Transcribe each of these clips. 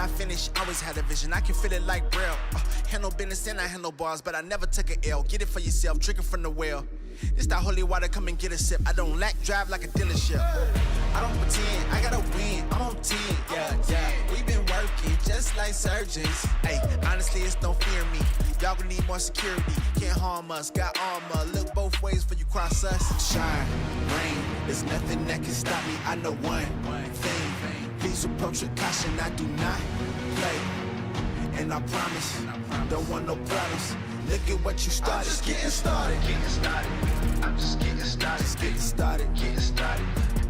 not finished, always had a vision. I can feel it like Braille. Handle business and I handle bars, but I never took an L. Get it for yourself, drinking from the well. It's that holy water, come and get a sip. I don't lack, drive like a dealership. I don't pretend, I gotta win, I'm on 10, yeah. We been working just like surgeons. Hey, honestly, it's don't fear me. Y'all gonna need more security, can't harm us, got armor. Look both ways for you cross us. Shine, rain, there's nothing that can stop me. I know one thing, please approach with caution. I do not play, and I promise, don't want no problems. Look at what you started. I'm just getting started. I'm just getting started. Just getting started. Getting started.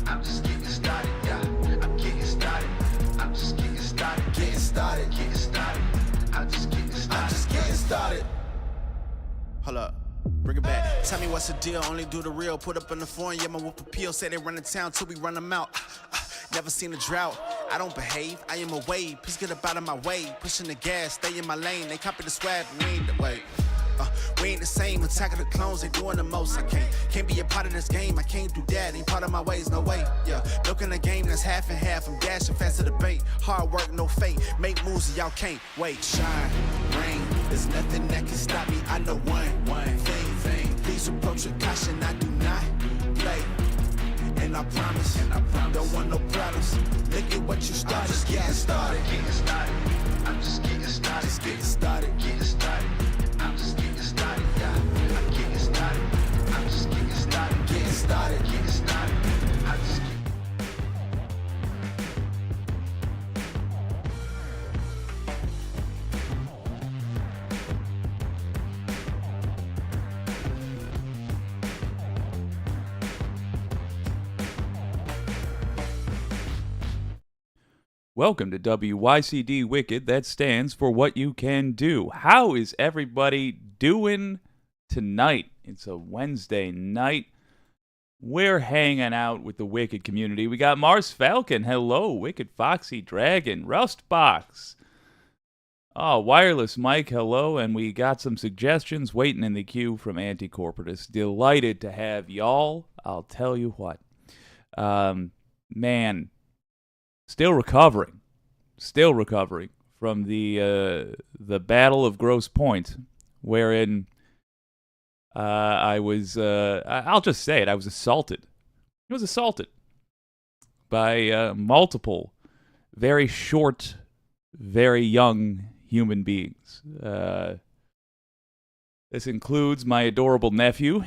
I'm just getting started. Yeah, I'm getting started. I'm just getting started. Getting started. Getting started. I'm just getting started. I'm just getting started. Hold up. Bring it back. Tell me what's the deal. Only do the real. Put up in the foreign. Yeah, my whoop appeal. Say they run the town till we run them out. Never seen a drought. I don't behave. I am a wave. Please get up out of my way. Pushing the gas. Stay in my lane. They copy the swag. We ain't the way. We ain't the same, attacking the clones, they doing the most. I can't be a part of this game, I can't do that, ain't part of my ways, no way. Yeah, milking the game that's half and half, I'm dashing fast to the bait. Hard work, no fate, make moves and y'all can't wait. Shine, rain, there's nothing that can stop me. I know one thing. Please approach with caution, I do not play. And I promise, don't want no problems. Look at what you started. I'm just getting started. I'm just getting started. Just getting started. Getting started. I'm just getting started, yeah. I'm getting started. I'm just getting started. Getting started. Getting started. I'm just getting Welcome to WYCD Wicked, that stands for What You Can Do. How is everybody doing tonight? It's a Wednesday night. We're hanging out with the Wicked community. We got Mars Falcon, hello, Wicked Foxy Dragon, Rustbox. Oh, Wireless Mike, hello, and we got some suggestions waiting in the queue from Anticorporatist. Delighted to have y'all. I'll tell you what. Man, Still recovering from the Battle of Grosse Pointe, wherein I was, I'll just say it, I was assaulted. I was assaulted by multiple very short, very young human beings. This includes my adorable nephew,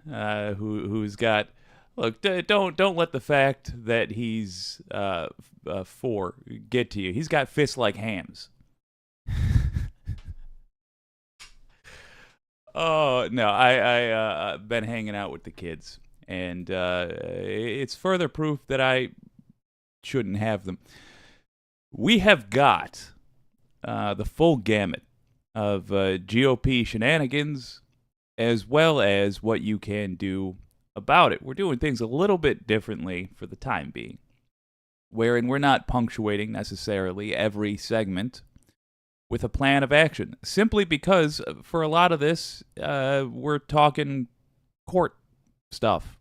who's got... Look, don't let the fact that he's 4 get to you. He's got fists like hams. Oh, no, I've been hanging out with the kids, and it's further proof that I shouldn't have them. We have got the full gamut of GOP shenanigans, as well as what you can do about it. We're doing things a little bit differently for the time being, wherein we're not punctuating necessarily every segment with a plan of action, simply because for a lot of this, we're talking court stuff.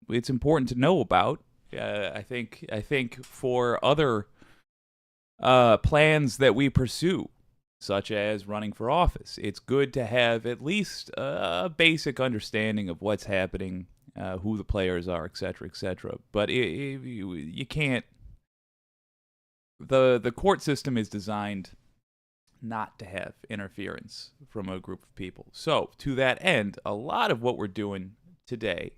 It's important to know about. I think for other plans that we pursue, such as running for office, it's good to have at least a basic understanding of what's happening, who the players are, etc., etc. But you can't... The court system is designed not to have interference from a group of people. So, to that end, a lot of what we're doing today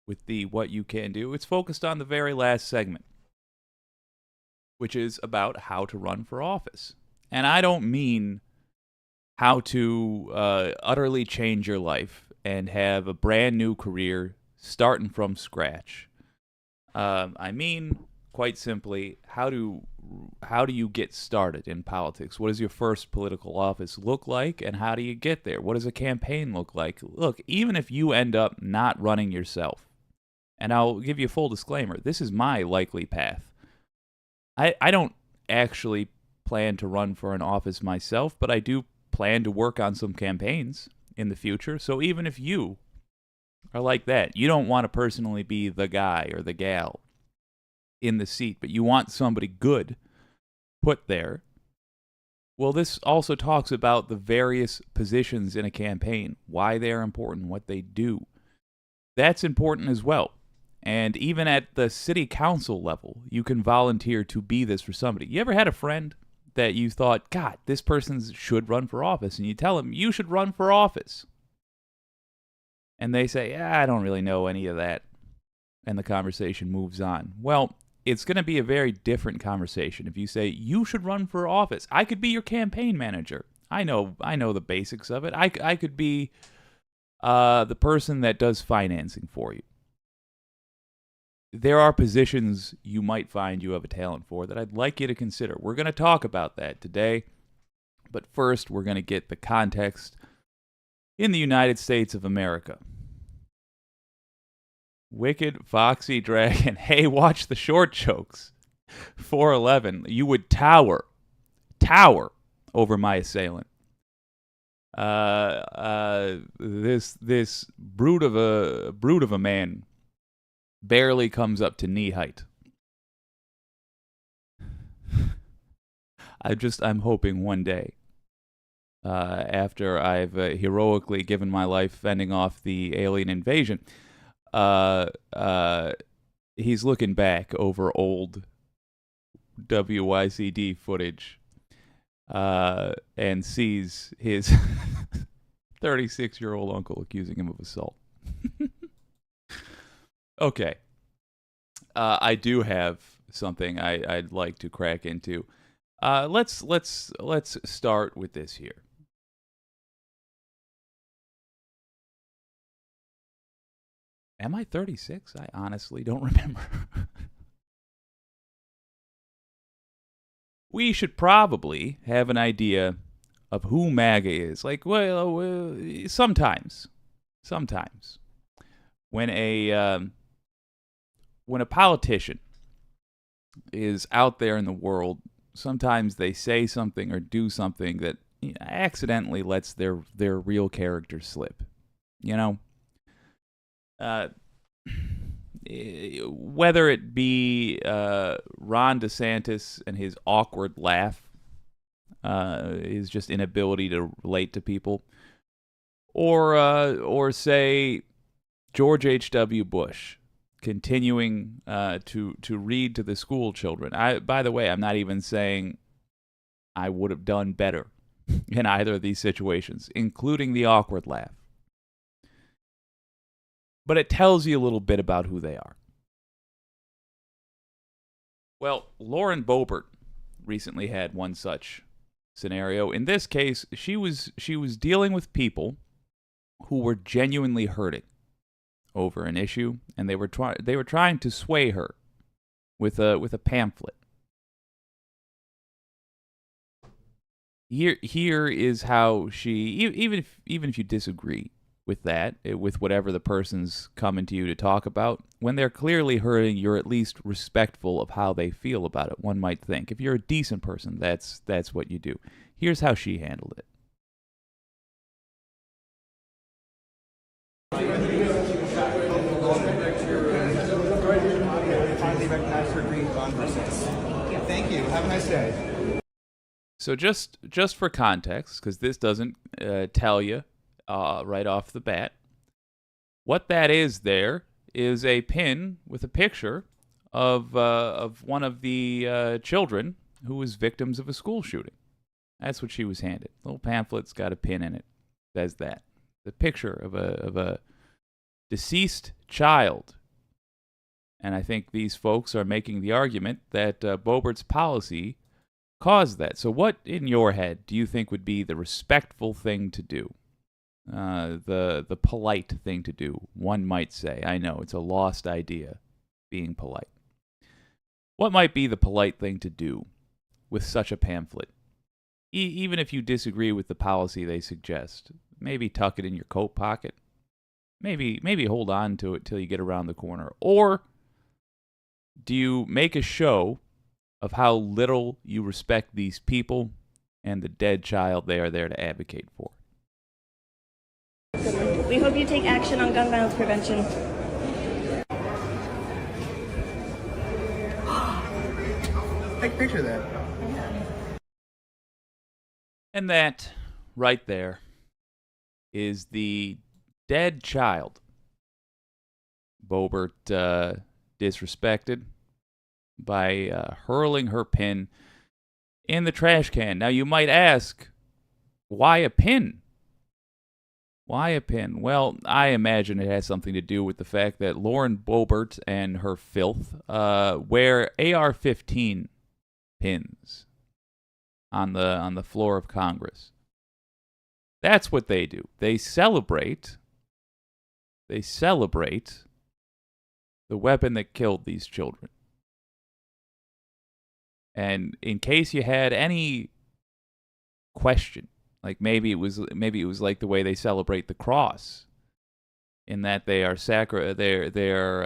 with the What You Can Do, it's focused on the very last segment, which is about how to run for office. And I don't mean how to utterly change your life and have a brand new career starting from scratch. I mean, quite simply, how do you get started in politics? What does your first political office look like, and how do you get there? What does a campaign look like? Look, even if you end up not running yourself, and I'll give you a full disclaimer, this is my likely path. I don't actually plan to run for an office myself, but I do plan to work on some campaigns in the future. So even if you are like that, you don't want to personally be the guy or the gal in the seat, but you want somebody good put there. Well, this also talks about the various positions in a campaign, why they are important, what they do. That's important as well. And even at the city council level, you can volunteer to be this for somebody. You ever had a friend that you thought, God, this person should run for office, and you tell them, you should run for office. And they say, yeah, I don't really know any of that. And the conversation moves on. Well, it's going to be a very different conversation if you say, you should run for office. I could be your campaign manager. I know the basics of it. I could be the person that does financing for you. There are positions you might find you have a talent for that I'd like you to consider. We're going to talk about that today. But first, we're going to get the context in the United States of America. Wicked Foxy Dragon. Hey, watch the short jokes. 411. You would tower over my assailant. This brute of a man barely comes up to knee height. I'm hoping one day, after I've heroically given my life fending off the alien invasion, he's looking back over old WYCD footage and sees his 36-year-old uncle accusing him of assault. Okay. I do have something I'd like to crack into. Let's start with this here. Am I 36? I honestly don't remember. We should probably have an idea of who MAGA is. Like, well, sometimes, when a politician is out there in the world, sometimes they say something or do something that accidentally lets their real character slip. You know? Whether it be Ron DeSantis and his awkward laugh, his just inability to relate to people, or say George H.W. Bush continuing to read to the school children. By the way, I'm not even saying I would have done better in either of these situations, including the awkward laugh. But it tells you a little bit about who they are. Well, Lauren Boebert recently had one such scenario. In this case, she was dealing with people who were genuinely hurting over an issue, and they were trying to sway her with a pamphlet. Here is how she, even if you disagree with that, with whatever the person's coming to you to talk about, when they're clearly hurting, you're at least respectful of how they feel about it, one might think. If you're a decent person, that's what you do. Here's how she handled it. Thank you. Have a nice day. So just for context, because this doesn't tell you right off the bat, what that is there is a pin with a picture of one of the children who was victims of a school shooting. That's what she was handed. The little pamphlet's got a pin in it. Says that. The picture of a deceased child. And I think these folks are making the argument that Boebert's policy caused that. So what, in your head, do you think would be the respectful thing to do? The polite thing to do, one might say. I know, it's a lost idea, being polite. What might be the polite thing to do with such a pamphlet? Even if you disagree with the policy they suggest, maybe tuck it in your coat pocket. Maybe hold on to it till you get around the corner. Or do you make a show of how little you respect these people and the dead child they are there to advocate for? We hope you take action on gun violence prevention. Take a picture of that. And that, right there, is the dead child Boebert disrespected by hurling her pin in the trash can. Now, you might ask, why a pin? Why a pin? Well, I imagine it has something to do with the fact that Lauren Boebert and her filth wear AR-15 pins on the floor of Congress. That's what they do. They celebrate the weapon that killed these children. And in case you had any question, like maybe it was like the way they celebrate the cross, in that they are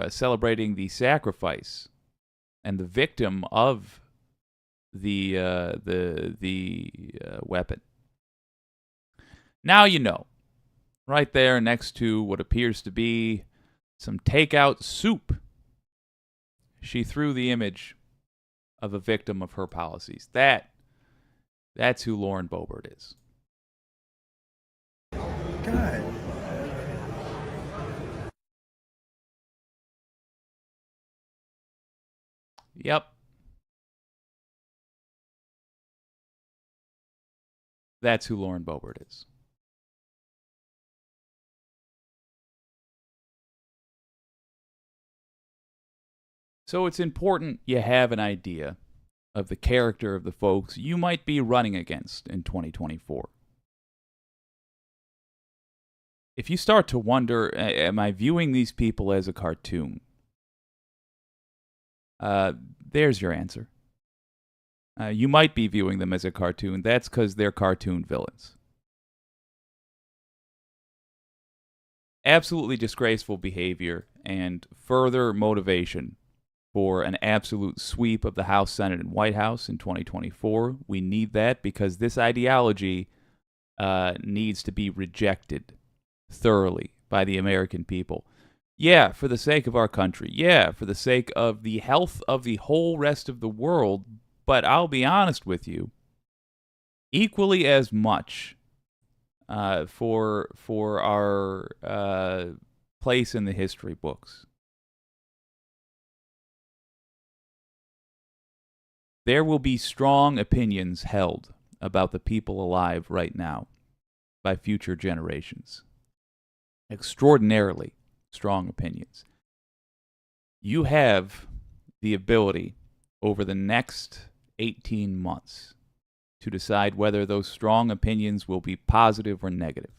celebrating the sacrifice and the victim of the weapon. Now you know, right there next to what appears to be some takeout soup, she threw the image of a victim of her policies. That's who Lauren Boebert is. God. Yep. That's who Lauren Boebert is. So it's important you have an idea of the character of the folks you might be running against in 2024. If you start to wonder, am I viewing these people as a cartoon? There's your answer. You might be viewing them as a cartoon. That's because they're cartoon villains. Absolutely disgraceful behavior and further motivation for an absolute sweep of the House, Senate, and White House in 2024. We need that because this ideology needs to be rejected thoroughly by the American people. Yeah, for the sake of our country. Yeah, for the sake of the health of the whole rest of the world. But I'll be honest with you, equally as much for our place in the history books. There will be strong opinions held about the people alive right now by future generations. Extraordinarily strong opinions. You have the ability over the next 18 months to decide whether those strong opinions will be positive or negative.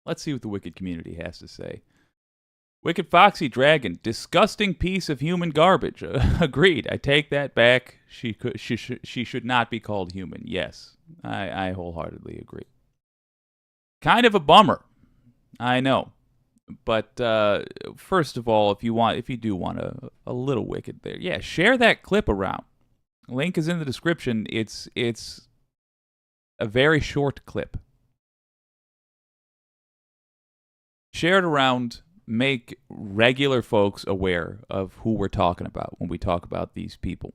Let's see what the Wicked community has to say. Wicked Foxy Dragon, disgusting piece of human garbage. Agreed. I take that back. She should not be called human. Yes, I wholeheartedly agree. Kind of a bummer. I know. But first of all, if you do want a little wicked there, yeah, share that clip around. Link is in the description. It's a very short clip. Share it around. Make regular folks aware of who we're talking about when we talk about these people.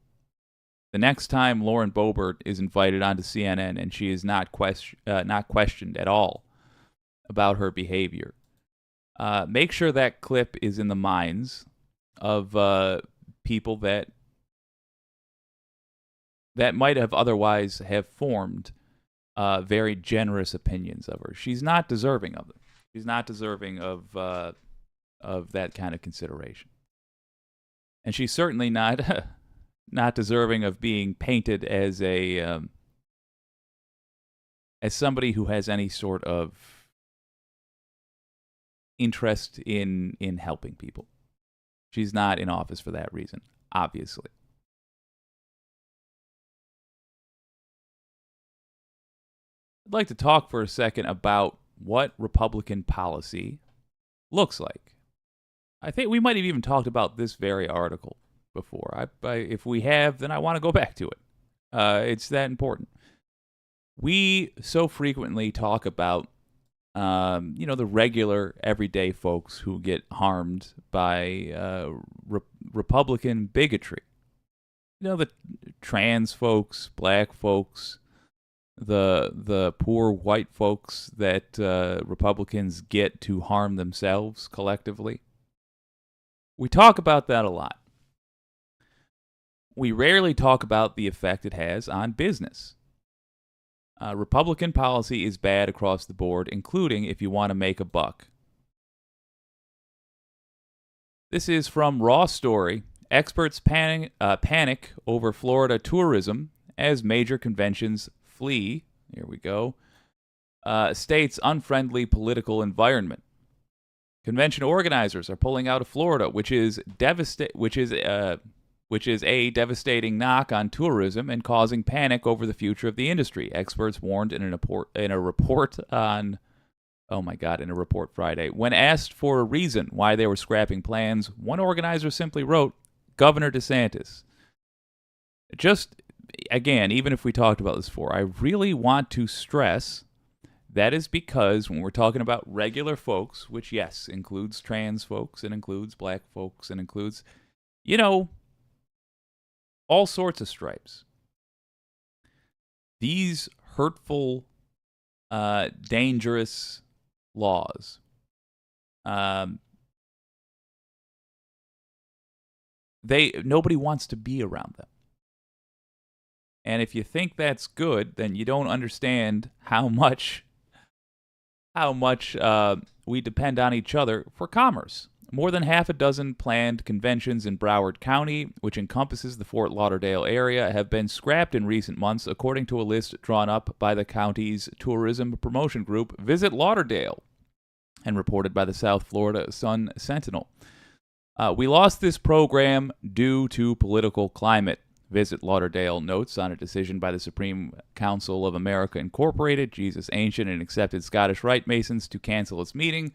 The next time Lauren Boebert is invited onto CNN and she is not questioned at all about her behavior, make sure that clip is in the minds of people that might have otherwise have formed very generous opinions of her. She's not deserving of them. She's not deserving of that kind of consideration, and she's certainly not not deserving of being painted as as somebody who has any sort of interest in helping people. She's not in office for that reason, obviously. I'd like to talk for a second about what Republican policy looks like. I think we might have even talked about this very article before. If we have, then I want to go back to it. It's that important. We so frequently talk about, the regular, everyday folks who get harmed by Republican bigotry. You know, the trans folks, black folks, the poor white folks that Republicans get to harm themselves collectively. We talk about that a lot. We rarely talk about the effect it has on business. Republican policy is bad across the board, including if you want to make a buck. This is from Raw Story. Experts panic over Florida tourism as major conventions flee. Here we go. State's unfriendly political environment. Convention organizers are pulling out of Florida, which is a devastating knock on tourism and causing panic over the future of the industry. Experts warned in a report Friday. When asked for a reason why they were scrapping plans, one organizer simply wrote, "Governor DeSantis." Just, again, even if we talked about this before, I really want to stress that is because when we're talking about regular folks, which, yes, includes trans folks and includes black folks and includes, all sorts of stripes. These hurtful, dangerous laws nobody wants to be around them. And if you think that's good, then you don't understand how much we depend on each other for commerce. More than half a dozen planned conventions in Broward County, which encompasses the Fort Lauderdale area, have been scrapped in recent months, according to a list drawn up by the county's tourism promotion group, Visit Lauderdale, and reported by the South Florida Sun-Sentinel. We lost this program due to political climate, Visit Lauderdale notes on a decision by the Supreme Council of America Incorporated, Jesus Ancient and Accepted Scottish Rite Masons, to cancel its meeting,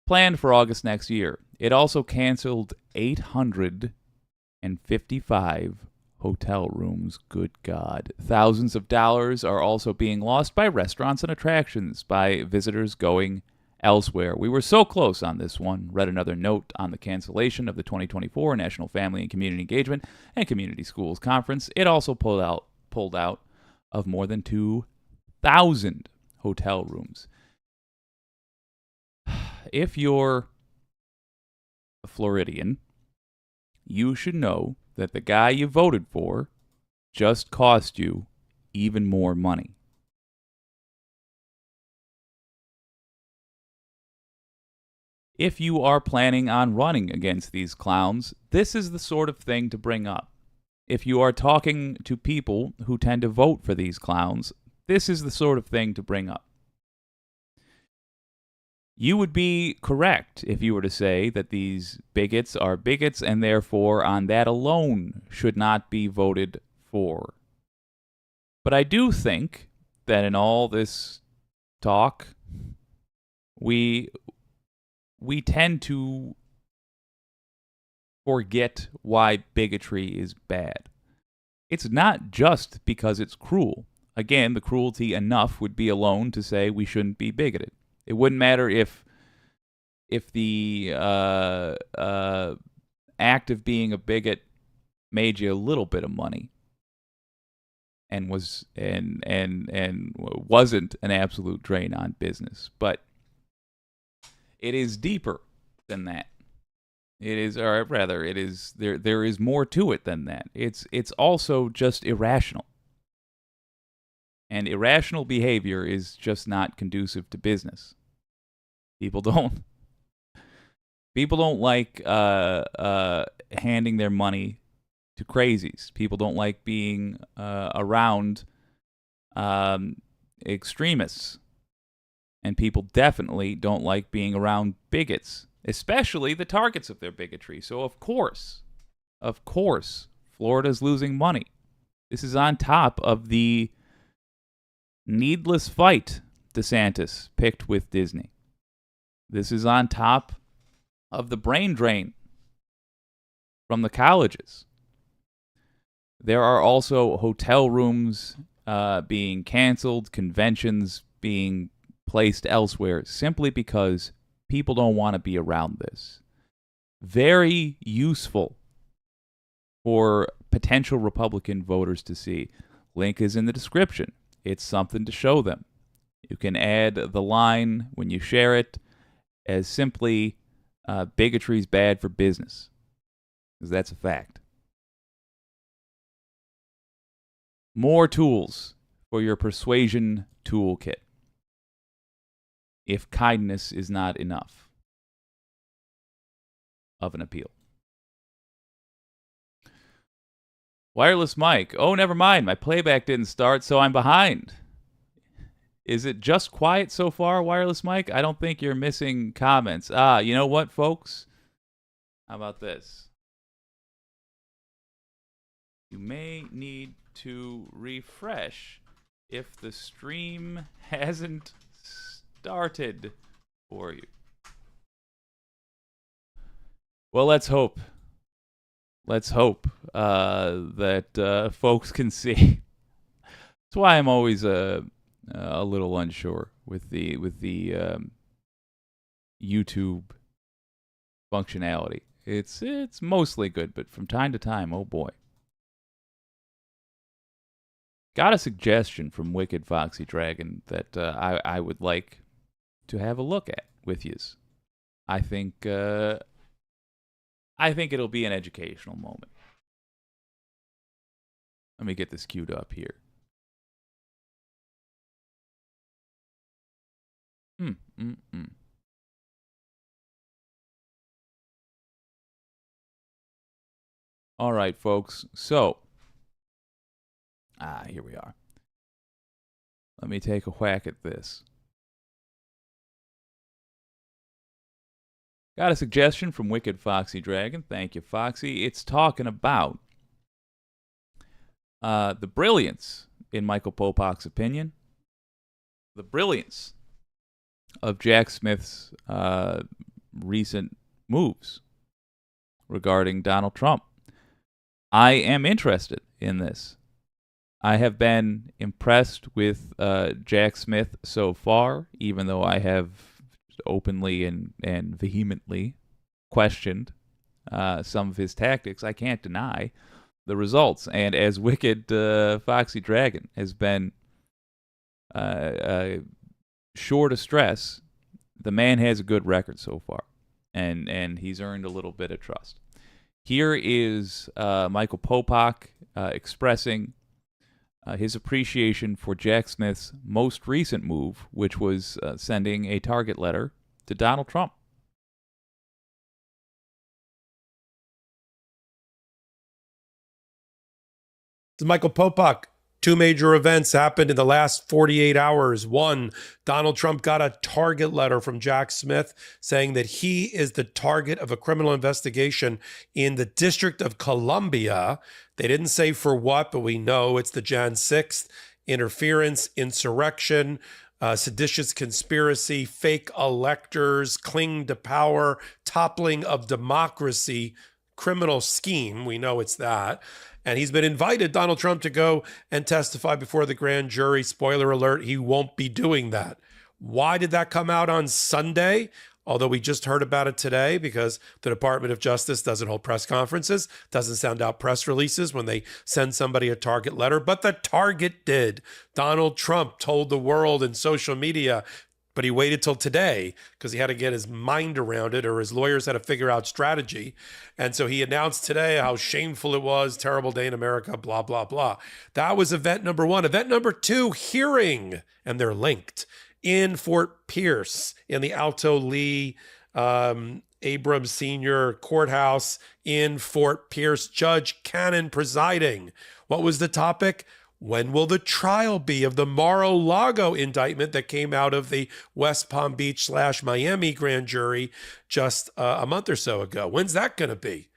planned for August next year. It also canceled 855 hotel rooms. Good God. Thousands of dollars are also being lost by restaurants and attractions, by visitors going elsewhere. We were so close on this one, read another note on the cancellation of the 2024 National Family and Community Engagement and Community Schools Conference. It also pulled out of more than 2,000 hotel rooms. If you're a Floridian, you should know that the guy you voted for just cost you even more money. If you are planning on running against these clowns, this is the sort of thing to bring up. If you are talking to people who tend to vote for these clowns, this is the sort of thing to bring up. You would be correct if you were to say that these bigots are bigots and therefore on that alone should not be voted for. But I do think that in all this talk, we tend to forget why bigotry is bad. It's not just because it's cruel. Again, the cruelty enough would be alone to say we shouldn't be bigoted. It wouldn't matter if the act of being a bigot made you a little bit of money and wasn't an absolute drain on business, but it is deeper than that. It is, or rather, it is. There is more to it than that. It's also just irrational, and irrational behavior is just not conducive to business. People don't like handing their money to crazies. People don't like being around extremists. And people definitely don't like being around bigots, especially the targets of their bigotry. So, of course, Florida's losing money. This is on top of the needless fight DeSantis picked with Disney. This is on top of the brain drain from the colleges. There are also hotel rooms being canceled, conventions being placed elsewhere simply because people don't want to be around this. Very useful for potential Republican voters to see. Link is in the description. It's something to show them. You can add the line when you share it as simply bigotry is bad for business, because that's a fact. More tools for your persuasion toolkit if kindness is not enough of an appeal. Wireless mic. Oh, never mind. My playback didn't start, so I'm behind. Is it just quiet so far, wireless mic? I don't think you're missing comments. You know what, folks? How about this? You may need to refresh if the stream hasn't started for you. Well, let's hope. Let's hope that folks can see. That's why I'm always a little unsure with the YouTube functionality. It's mostly good, but from time to time, oh boy. Got a suggestion from Wicked Foxy Dragon that I would like to have a look at with yous. I think it'll be an educational moment. Let me get this queued up here. All right, folks. So, here we are. Let me take a whack at this. Got a suggestion from Wicked Foxy Dragon. Thank you, Foxy. It's talking about the brilliance, in Michael Popok's opinion, the brilliance of Jack Smith's recent moves regarding Donald Trump. I am interested in this. I have been impressed with Jack Smith so far, even though I have openly and vehemently questioned some of his tactics. I can't deny the results. And as Wicked Foxy Dragon has been sure to stress, the man has a good record so far, and he's earned a little bit of trust. Here is Michael Popok expressing his appreciation for Jack Smith's most recent move, which was sending a target letter to Donald Trump. This is Michael Popok. Two major events happened in the last 48 hours. One, Donald Trump got a target letter from Jack Smith saying that he is the target of a criminal investigation in the District of Columbia. They didn't say for what, but we know it's the Jan 6th interference, insurrection, seditious conspiracy, fake electors, cling to power, toppling of democracy, criminal scheme. We know it's that. And he's been invited, Donald Trump, to go and testify before the grand jury. Spoiler alert, he won't be doing that. Why did that come out on Sunday? Although we just heard about it today, because the Department of Justice doesn't hold press conferences, doesn't send out press releases when they send somebody a target letter. But the target did. Donald Trump told the world in social media, but he waited till today because he had to get his mind around it, or his lawyers had to figure out strategy. And so he announced today how shameful it was, terrible day in America, blah, blah, blah. That was event number one. Event number two, hearing, and they're linked, in Fort Pierce in the Alto Lee Abrams Sr. Courthouse in Fort Pierce. Judge Cannon presiding. What was the topic? When will the trial be of the Mar-a-Lago indictment that came out of the West Palm Beach / Miami grand jury just a month or so ago? When's that going to be?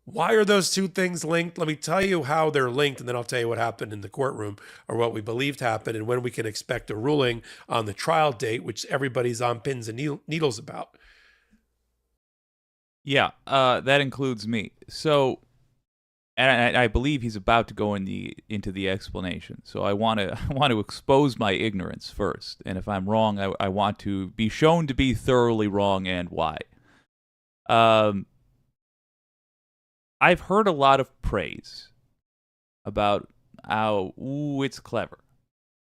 Why are those two things linked? Let me tell you how they're linked, and then I'll tell you what happened in the courtroom, or what we believed happened, and when we can expect a ruling on the trial date, which everybody's on pins and needles about. Yeah, that includes me. So, and I believe he's about to go into the explanation. So I want to expose my ignorance first, and if I'm wrong, I want to be shown to be thoroughly wrong and why. I've heard a lot of praise about how, it's clever.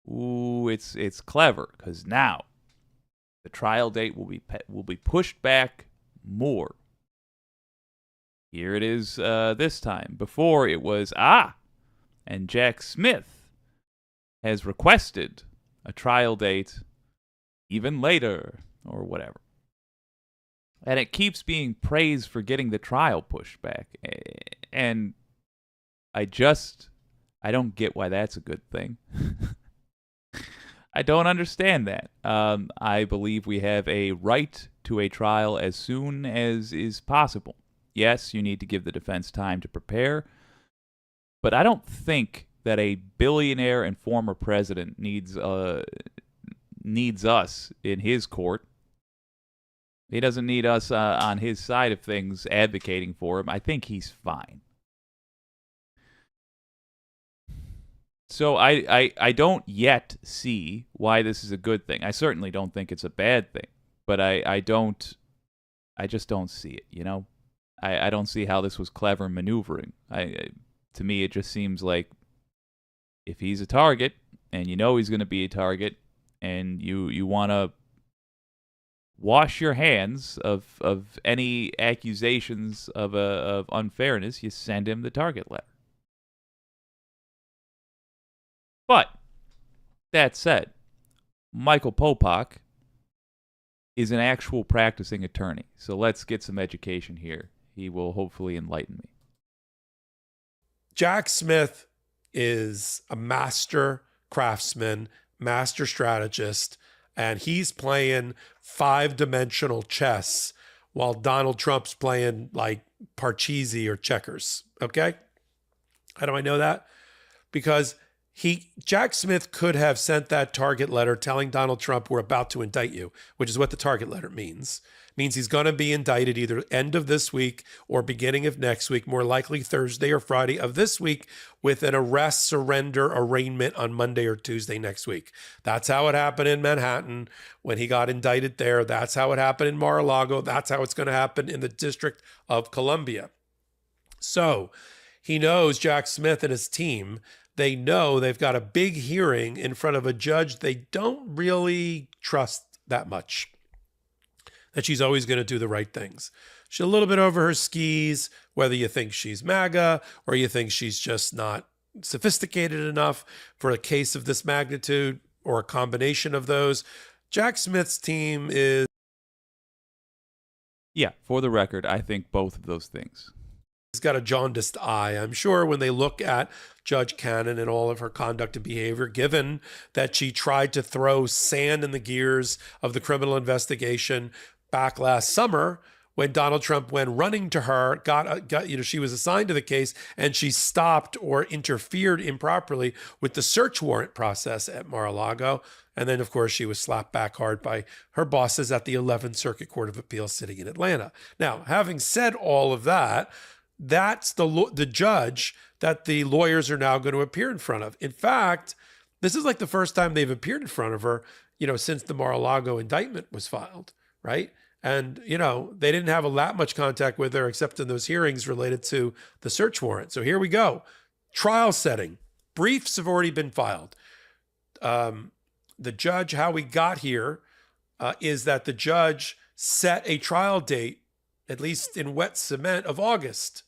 It's clever because now the trial date will be pushed back more. Here it is this time. Before it was, and Jack Smith has requested a trial date even later or whatever. And it keeps being praised for getting the trial pushed back. And I don't get why that's a good thing. I don't understand that. I believe we have a right to a trial as soon as is possible. Yes, you need to give the defense time to prepare, but I don't think that a billionaire and former president needs us in his court. He doesn't need us on his side of things advocating for him. I think he's fine. So I don't yet see why this is a good thing. I certainly don't think it's a bad thing, but I just don't see it, you know? I don't see how this was clever maneuvering. To me, it just seems like if he's a target, and you know he's going to be a target, and you want to wash your hands of any accusations of unfairness, you send him the target letter. But that said, Michael Popak is an actual practicing attorney. So let's get some education here. He will hopefully enlighten me. Jack Smith is a master craftsman, master strategist, and he's playing 5-dimensional chess while Donald Trump's playing like Parcheesi or checkers. Okay? How do I know that? Because Jack Smith could have sent that target letter telling Donald Trump, we're about to indict you, which is what the target letter means. It means he's going to be indicted either end of this week or beginning of next week, more likely Thursday or Friday of this week, with an arrest surrender arraignment on Monday or Tuesday next week. That's how it happened in Manhattan when he got indicted there. That's how it happened in Mar-a-Lago. That's how it's going to happen in the District of Columbia. So he knows, Jack Smith and his team, they know they've got a big hearing in front of a judge they don't really trust that much, that she's always going to do the right things. She's a little bit over her skis, whether you think she's MAGA or you think she's just not sophisticated enough for a case of this magnitude or a combination of those. Jack Smith's team is... Yeah, for the record, I think both of those things. He's got a jaundiced eye, I'm sure, when they look at Judge Cannon and all of her conduct and behavior, given that she tried to throw sand in the gears of the criminal investigation back last summer when Donald Trump went running to her, she was assigned to the case, and she stopped or interfered improperly with the search warrant process at Mar-a-Lago. And then, of course, she was slapped back hard by her bosses at the 11th Circuit Court of Appeals sitting in Atlanta. Now, having said all of that, that's the judge that the lawyers are now going to appear in front of. In fact, this is like the first time they've appeared in front of her, since the Mar-a-Lago indictment was filed, right? And, they didn't have that much contact with her except in those hearings related to the search warrant. So here we go. Trial setting. Briefs have already been filed. The judge, how we got here is that the judge set a trial date, at least in wet cement, of August.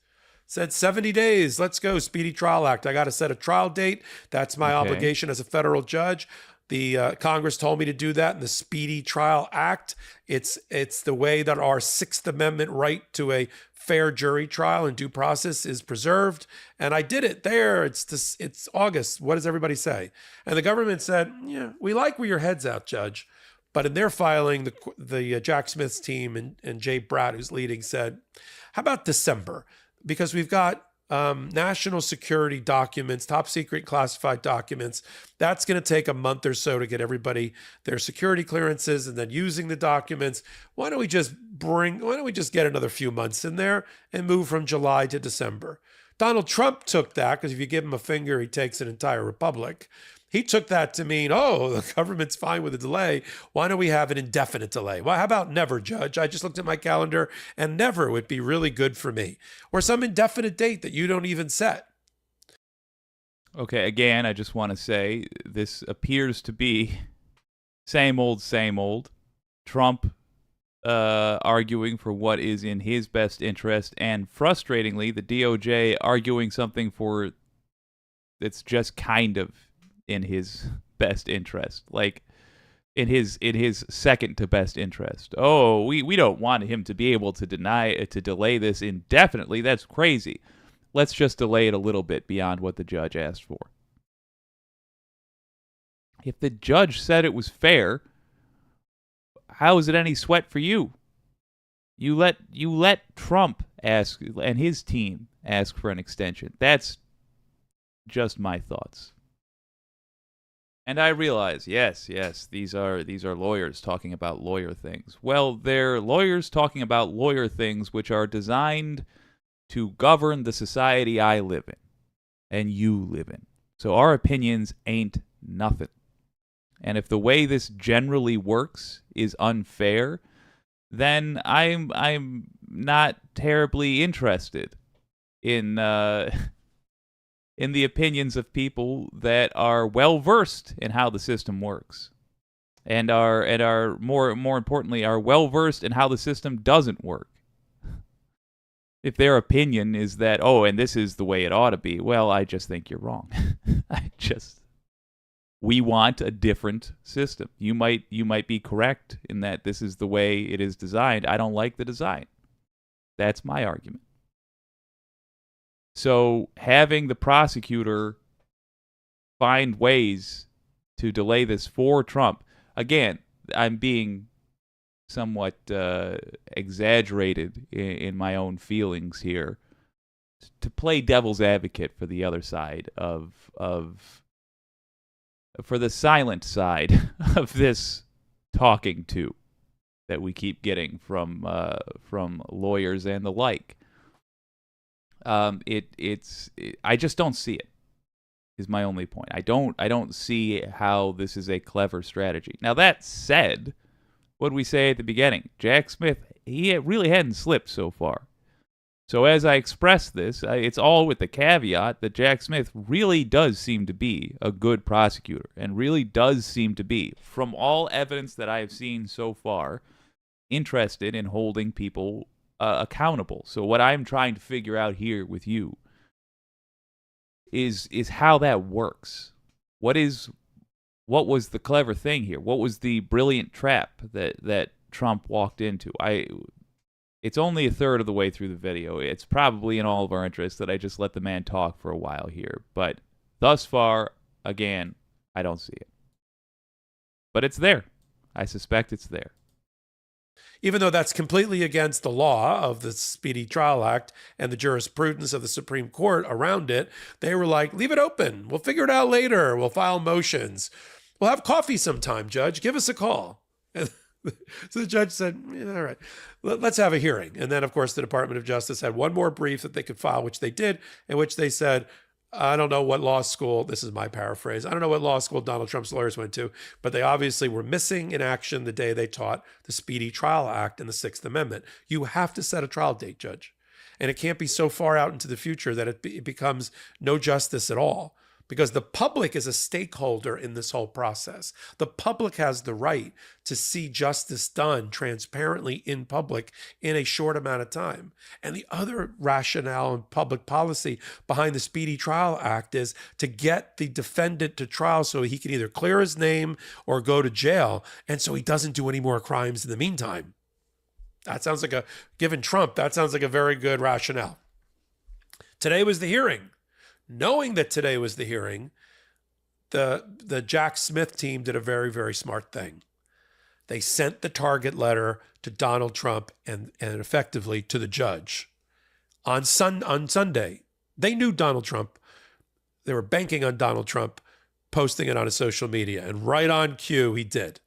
Said 70 days, let's go, Speedy Trial Act. I got to set a trial date. That's my obligation as a federal judge. The Congress told me to do that in the Speedy Trial Act. It's the way that our Sixth Amendment right to a fair jury trial and due process is preserved. And I did it there. It's August. What does everybody say? And the government said, yeah, we like where your head's at, Judge. But in their filing, the Jack Smith's team and Jay Bratt, who's leading, said, how about December? Because we've got national security documents, top secret classified documents. That's going to take a month or so to get everybody their security clearances, and then using the documents. Why don't we just get another few months in there and move from July to December? Donald Trump took that, because if you give him a finger, he takes an entire republic. He took that to mean, oh, the government's fine with a delay. Why don't we have an indefinite delay? Well, how about never, Judge? I just looked at my calendar and never would be really good for me. Or some indefinite date that you don't even set. Okay, again, I just want to say this appears to be same old, same old. Trump arguing for what is in his best interest, and frustratingly, the DOJ arguing something for that's just kind of in his best interest, like in his second to best interest. Oh, we don't want him to be able to delay this indefinitely. That's crazy. Let's just delay it a little bit beyond what the judge asked for. If the judge said it was fair, how is it any sweat for you? You let Trump ask and his team ask for an extension. That's just my thoughts. And I realize, yes, these are lawyers talking about lawyer things. Well, they're lawyers talking about lawyer things which are designed to govern the society I live in and you live in. So our opinions ain't nothing. And if the way this generally works is unfair, then I'm not terribly interested in the opinions of people that are well versed in how the system works, and are more importantly are well versed in how the system doesn't work. If their opinion is that, oh, and this is the way it ought to be, well, I just think you're wrong. We want a different system. You might be correct in that this is the way it is designed. I don't like the design. That's my argument. So having the prosecutor find ways to delay this for Trump, again, I'm being somewhat exaggerated in my own feelings here, to play devil's advocate for the other side for the silent side of this talking to that we keep getting from lawyers and the like. I just don't see it, is my only point. I don't see how this is a clever strategy. Now, that said, what did we say at the beginning? Jack Smith, he really hadn't slipped so far. So as I express this, it's all with the caveat that Jack Smith really does seem to be a good prosecutor, and really does seem to be, from all evidence that I have seen so far, interested in holding people accountable. So what I'm trying to figure out here with you is how that works. What was the clever thing here? What was the brilliant trap that Trump walked into? It's only a third of the way through the video. It's probably in all of our interests that I just let the man talk for a while here. But thus far, again, I don't see it. But it's there. I suspect it's there. Even though that's completely against the law of the Speedy Trial Act and the jurisprudence of the Supreme Court around it, they were like, leave it open. We'll figure it out later. We'll file motions. We'll have coffee sometime, Judge. Give us a call. So the judge said, yeah, all right, let's have a hearing. And then, of course, the Department of Justice had one more brief that they could file, which they did, in which they said, I don't know what law school, this is my paraphrase, I don't know what law school Donald Trump's lawyers went to, but they obviously were missing in action the day they taught the Speedy Trial Act and the Sixth Amendment. You have to set a trial date, Judge. And it can't be so far out into the future that it becomes no justice at all. Because the public is a stakeholder in this whole process. The public has the right to see justice done transparently in public in a short amount of time. And the other rationale and public policy behind the Speedy Trial Act is to get the defendant to trial so he can either clear his name or go to jail, and so he doesn't do any more crimes in the meantime. That sounds like given Trump, that sounds like a very good rationale. Today was the hearing. Knowing that today was the hearing, the Jack Smith team did a very, very smart thing. They sent the target letter to Donald Trump and effectively to the judge on Sunday. They knew Donald Trump. They were banking on Donald Trump posting it on his social media, and right on cue, he did.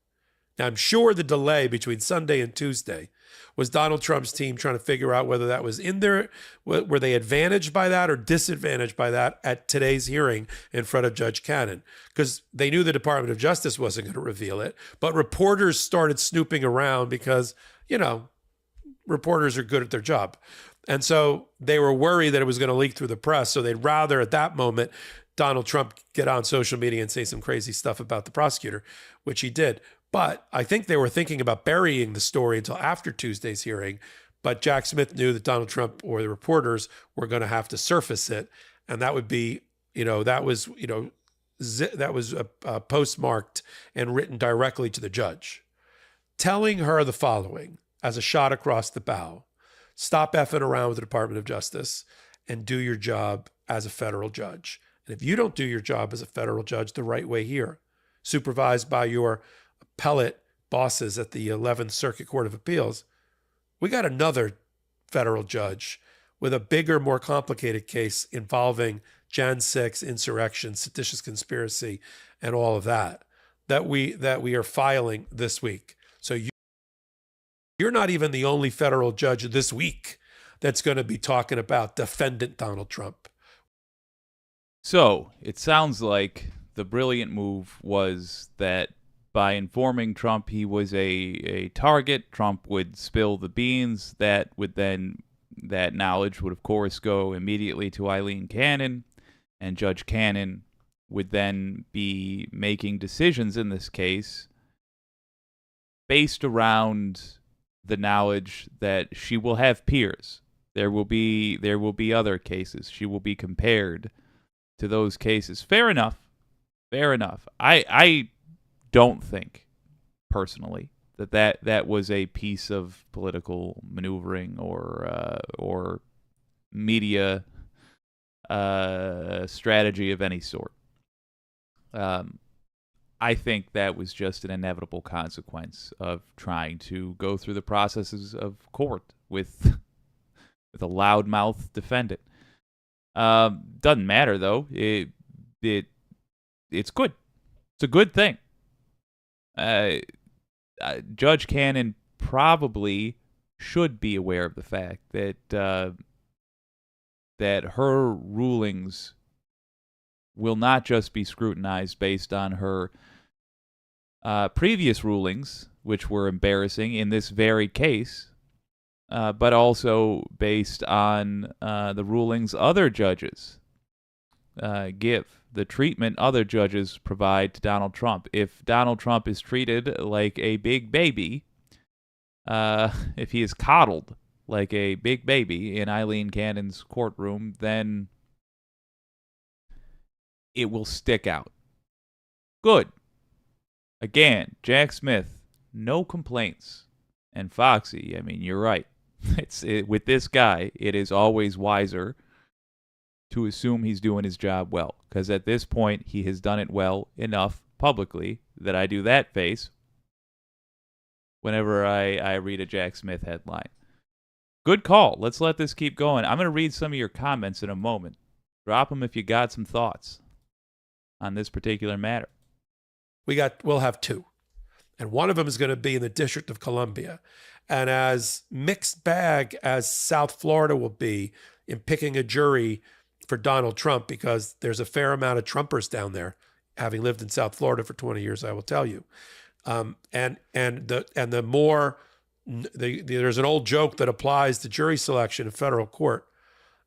Now, I'm sure the delay between Sunday and Tuesday was Donald Trump's team trying to figure out whether that was in there, were they advantaged by that or disadvantaged by that at today's hearing in front of Judge Cannon? Because they knew the Department of Justice wasn't going to reveal it, but reporters started snooping around because, reporters are good at their job. And so they were worried that it was going to leak through the press. So they'd rather at that moment Donald Trump get on social media and say some crazy stuff about the prosecutor, which he did. But I think they were thinking about burying the story until after Tuesday's hearing. But Jack Smith knew that Donald Trump or the reporters were going to have to surface it. And that would be, that was postmarked and written directly to the judge, telling her the following as a shot across the bow: stop effing around with the Department of Justice and do your job as a federal judge. And if you don't do your job as a federal judge the right way here, supervised by your appellate bosses at the 11th Circuit Court of Appeals, we got another federal judge with a bigger, more complicated case involving Jan 6, insurrection, seditious conspiracy, and all of that we are filing this week. So you're not even the only federal judge this week that's going to be talking about defendant Donald Trump. So it sounds like the brilliant move was that by informing Trump he was a target, Trump would spill the beans. That knowledge would, of course, go immediately to Eileen Cannon, and Judge Cannon would then be making decisions in this case based around the knowledge that she will have peers. There will be other cases. She will be compared to those cases. Fair enough. I don't think, personally, that was a piece of political maneuvering or media strategy of any sort. I think that was just an inevitable consequence of trying to go through the processes of court with a loudmouth defendant. Doesn't matter though. It's good. It's a good thing. Judge Cannon probably should be aware of the fact that her rulings will not just be scrutinized based on her previous rulings, which were embarrassing in this very case, but also based on the rulings other judges give, the treatment other judges provide to Donald Trump. If Donald Trump is treated like a big baby, if he is coddled like a big baby in Eileen Cannon's courtroom, then it will stick out. Good. Again, Jack Smith, no complaints. And Foxy, I mean, you're right. With this guy, it is always wiser to assume he's doing his job well, because at this point, he has done it well enough publicly that I do that face whenever I read a Jack Smith headline. Good call. Let's let this keep going. I'm going to read some of your comments in a moment. Drop them if you got some thoughts on this particular matter. We'll have two. And one of them is going to be in the District of Columbia. And as mixed bag as South Florida will be in picking a jury for Donald Trump, because there's a fair amount of Trumpers down there, having lived in South Florida for 20 years, I will tell you. There's an old joke that applies to jury selection in federal court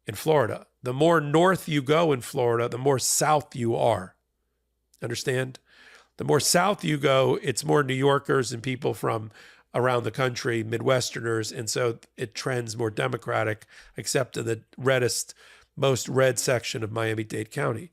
in Florida. The more north you go in Florida, the more south you are. Understand? The more south you go, it's more New Yorkers and people from around the country, Midwesterners, and so it trends more Democratic, except in the most red section of Miami-Dade County.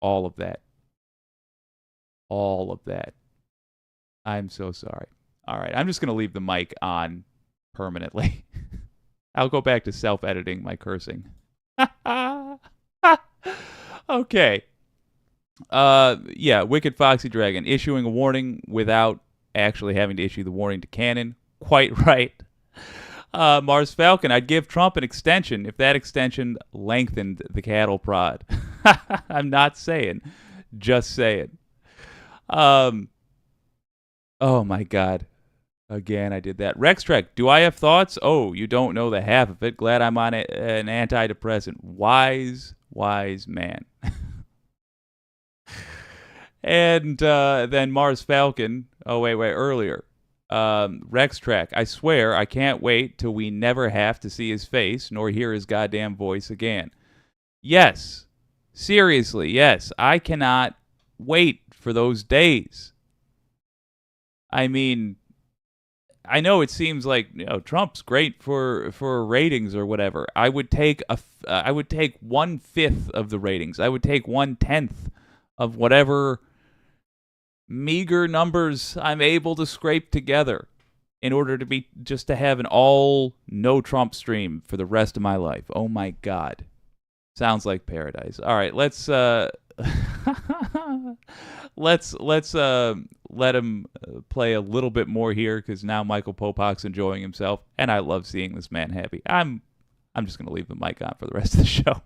All of that. All of that. I'm so sorry. All right, I'm just going to leave the mic on permanently. I'll go back to self-editing my cursing. Okay. Yeah, Wicked Foxy Dragon issuing a warning without actually having to issue the warning to Cannon. Quite right. Mars Falcon, I'd give Trump an extension if that extension lengthened the cattle prod. I'm not saying, just saying. Oh my God. Again, I did that. Rex Trek, do I have thoughts? Oh, you don't know the half of it. Glad I'm on an antidepressant. Wise man. And then Mars Falcon. Oh, wait, earlier. Rex Trek, I swear I can't wait till we never have to see his face nor hear his goddamn voice again. Yes. Seriously, yes. I cannot wait for those days. I mean, I know it seems like, you know, Trump's great for ratings or whatever. I would take 1/5 of the ratings. I would take 1/10 of whatever meager numbers I'm able to scrape together in order to have an all no Trump stream for the rest of my life. Oh my God. Sounds like paradise. All right, let's let him play a little bit more here, because now Michael Popok's enjoying himself, and I love seeing this man happy. I'm just going to leave the mic on for the rest of the show.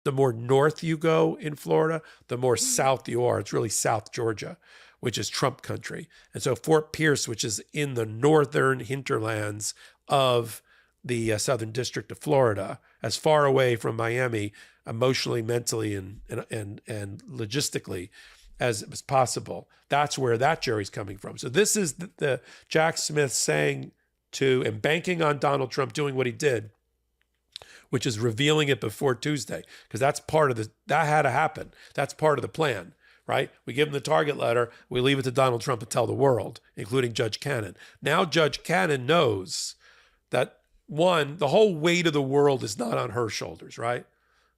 The more north you go in Florida, the more south you are. It's really South Georgia, which is Trump country. And so Fort Pierce, which is in the northern hinterlands of the Southern District of Florida, as far away from Miami emotionally, mentally, and logistically as possible. That's where that jury's coming from. So this is the Jack Smith saying to, and banking on Donald Trump doing what he did, which is revealing it before Tuesday, because that's part of that had to happen. That's part of the plan, right? We give him the target letter, we leave it to Donald Trump to tell the world, including Judge Cannon. Now Judge Cannon knows that, one, the whole weight of the world is not on her shoulders, right?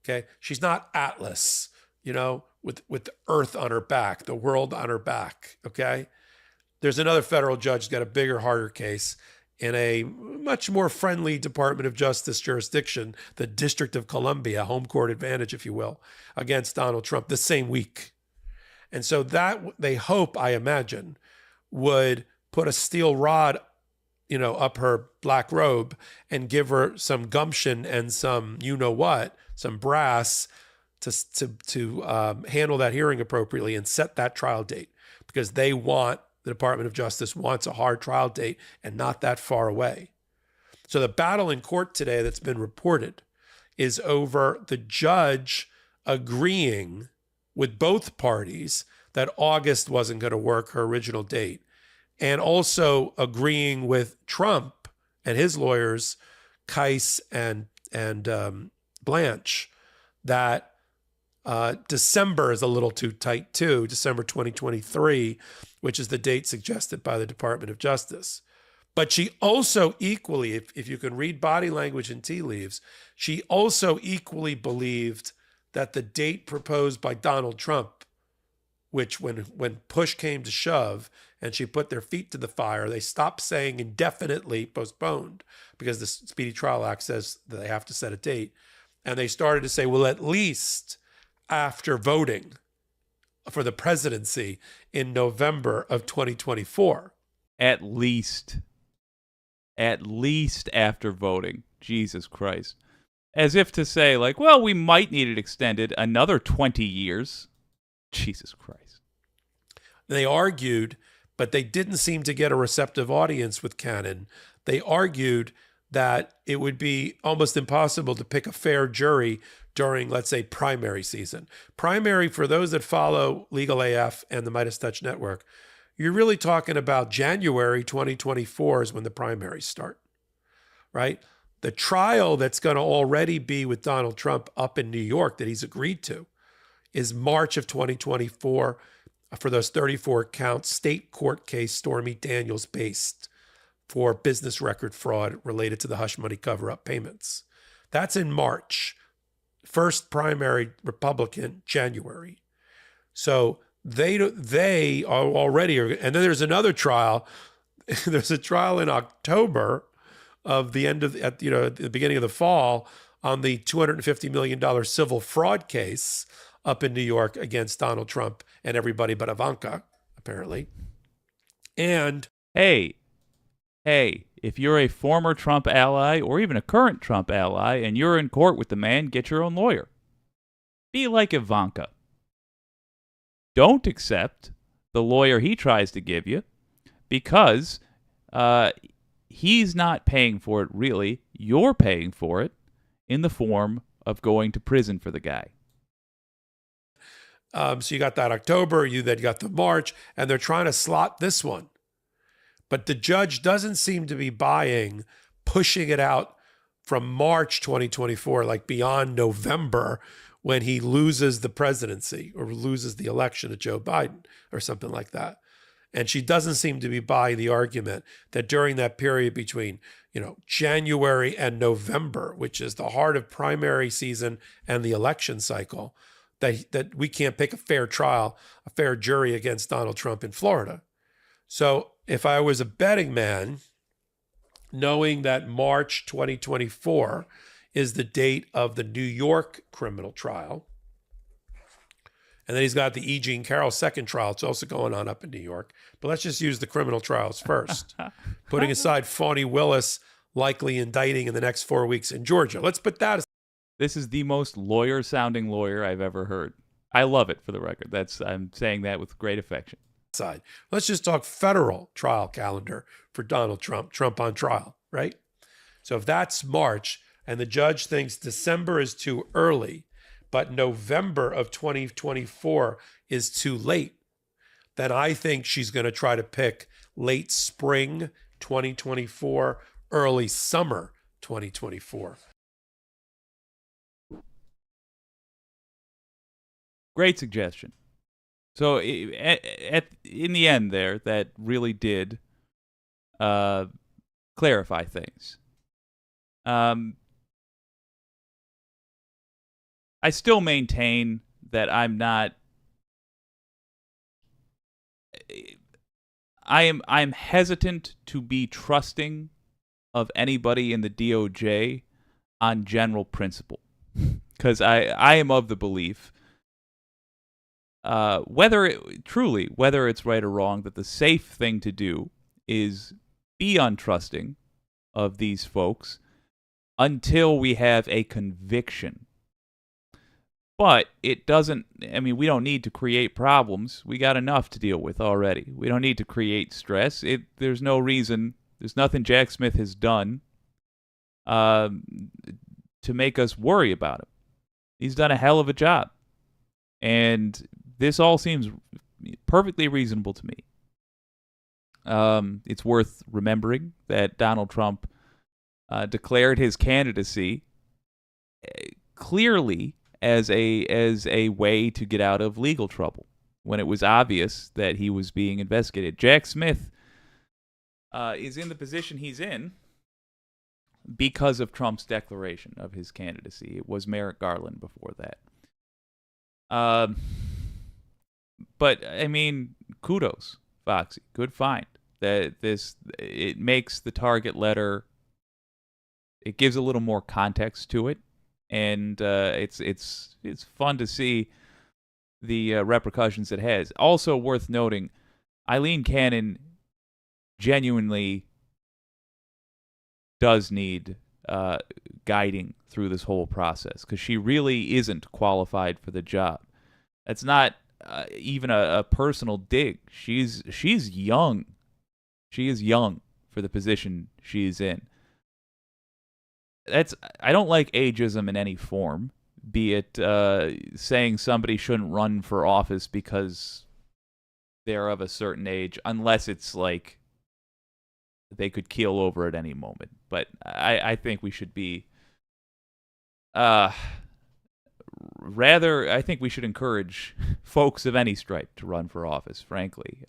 Okay, she's not Atlas, with the earth on her back, the world on her back, okay? There's another federal judge who's got a bigger, harder case in a much more friendly Department of Justice jurisdiction, the District of Columbia, home court advantage, if you will, against Donald Trump the same week. And so that, they hope, I imagine, would put a steel rod, up her black robe and give her some gumption and some, some brass to handle that hearing appropriately and set that trial date, because the Department of Justice wants a hard trial date and not that far away. So the battle in court today that's been reported is over the judge agreeing with both parties that August wasn't going to work, her original date, and also agreeing with Trump and his lawyers, Keiss and Blanche, that December is a little too tight too, December 2023, which is the date suggested by the Department of Justice. But she also equally, if you can read body language and tea leaves, she also equally believed that the date proposed by Donald Trump, which when push came to shove and she put their feet to the fire, they stopped saying indefinitely postponed, because the Speedy Trial Act says that they have to set a date. And they started to say, well, at least after voting for the presidency in November of 2024. At least after voting. Jesus Christ. As if to say, like, well, we might need it extended another 20 years. Jesus Christ. They argued, but they didn't seem to get a receptive audience with Cannon. They argued that it would be almost impossible to pick a fair jury during, let's say, primary season. Primary, for those that follow Legal AF and the Midas Touch Network, you're really talking about January 2024 is when the primaries start, right? The trial that's going to already be with Donald Trump up in New York that he's agreed to is March of 2024 for those 34 count state court case Stormy Daniels based for business record fraud related to the hush money cover-up payments. That's in March. first primary Republican January. So they are already, and then there's another trial. There's a trial in October of the end of, at the beginning of the fall on the $250 million civil fraud case up in New York against Donald Trump and everybody but Ivanka, apparently. And hey, if you're a former Trump ally or even a current Trump ally and you're in court with the man, get your own lawyer. Be like Ivanka. Don't accept the lawyer he tries to give you because he's not paying for it, really. You're paying for it in the form of going to prison for the guy. So you got that October, you then got the March, and they're trying to slot this one. But the judge doesn't seem to be pushing it out from March 2024, like beyond November, when he loses the presidency or loses the election to Joe Biden or something like that. And she doesn't seem to be buying the argument that during that period between, January and November, which is the heart of primary season and the election cycle, that we can't pick a fair trial, a fair jury against Donald Trump in Florida. So if I was a betting man, knowing that March 2024 is the date of the New York criminal trial, and then he's got the E. Jean Carroll second trial. It's also going on up in New York. But let's just use the criminal trials first, putting aside Fani Willis likely indicting in the next 4 weeks in Georgia. Let's put that aside. This is the most lawyer-sounding lawyer I've ever heard. I love it, for the record. I'm saying that with great affection. Let's just talk federal trial calendar for Donald Trump, Trump on trial, right? So if that's March and the judge thinks December is too early, but November of 2024 is too late, then I think she's going to try to pick late spring 2024, early summer 2024. Great suggestion. So in the end there, that really did clarify things. I still maintain that I'm hesitant to be trusting of anybody in the DOJ on general principle. Because I am of the belief, whether it's right or wrong, that the safe thing to do is be untrusting of these folks until we have a conviction. But it doesn't, we don't need to create problems. We got enough to deal with already. We don't need to create stress. There's no reason, there's nothing Jack Smith has done to make us worry about him. He's done a hell of a job. And this all seems perfectly reasonable to me. It's worth remembering that Donald Trump declared his candidacy clearly as a way to get out of legal trouble when it was obvious that he was being investigated. Jack Smith is in the position he's in because of Trump's declaration of his candidacy. It was Merrick Garland before that. But kudos, Foxy. Good find. It makes the target letter. It gives a little more context to it, and it's fun to see the repercussions it has. Also worth noting, Eileen Cannon genuinely does need guiding through this whole process because she really isn't qualified for the job. That's not even a personal dig. She's young. She is young for the position she's in. I don't like ageism in any form, be it saying somebody shouldn't run for office because they're of a certain age, unless it's like they could keel over at any moment. But I think we should be I think we should encourage folks of any stripe to run for office, frankly.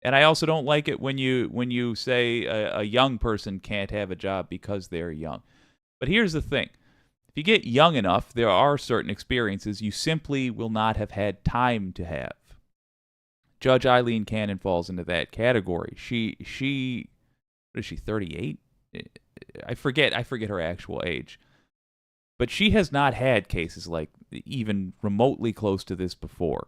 And I also don't like it when you say a young person can't have a job because they're young. But here's the thing. If you get young enough, there are certain experiences you simply will not have had time to have. Judge Eileen Cannon falls into that category. She what is she, 38? I forget her actual age. But she has not had cases like even remotely close to this before.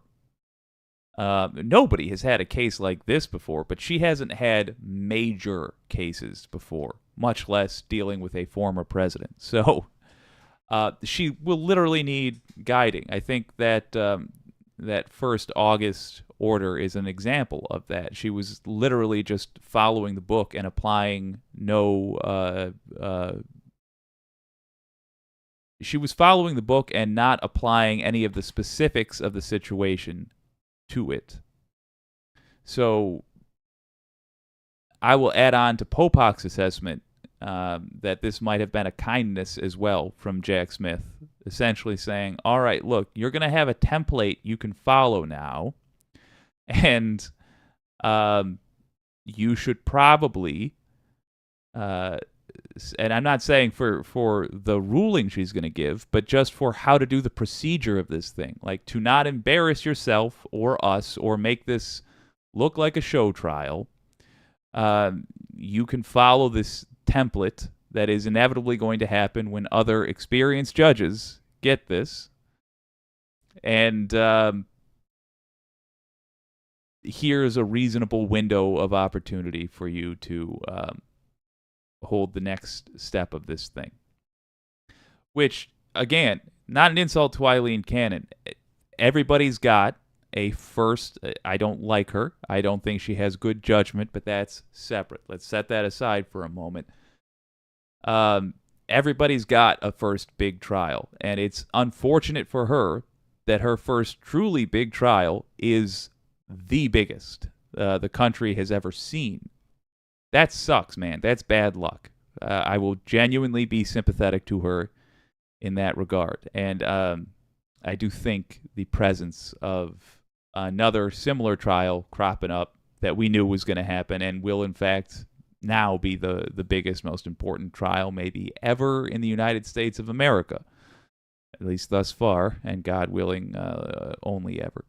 Nobody has had a case like this before, but she hasn't had major cases before, much less dealing with a former president. So she will literally need guiding. I think that that first August order is an example of that. She was literally just following the book and applying she was following the book and not applying any of the specifics of the situation to it. So I will add on to Popok's assessment that this might have been a kindness as well from Jack Smith, essentially saying, all right, look, you're going to have a template you can follow now, and you should probably, and I'm not saying for the ruling she's going to give, but just for how to do the procedure of this thing, like to not embarrass yourself or us or make this look like a show trial. You can follow this template that is inevitably going to happen when other experienced judges get this. And here's a reasonable window of opportunity for you to hold the next step of this thing. Which, again, not an insult to Eileen Cannon. Everybody's got a first. I don't like her. I don't think she has good judgment, but that's separate. Let's set that aside for a moment. Everybody's got a first big trial, and it's unfortunate for her that her first truly big trial is the biggest the country has ever seen. That sucks, man. That's bad luck. I will genuinely be sympathetic to her in that regard. And I do think the presence of another similar trial cropping up that we knew was going to happen and will, in fact, now be the biggest, most important trial maybe ever in the United States of America, at least thus far, and God willing, only ever,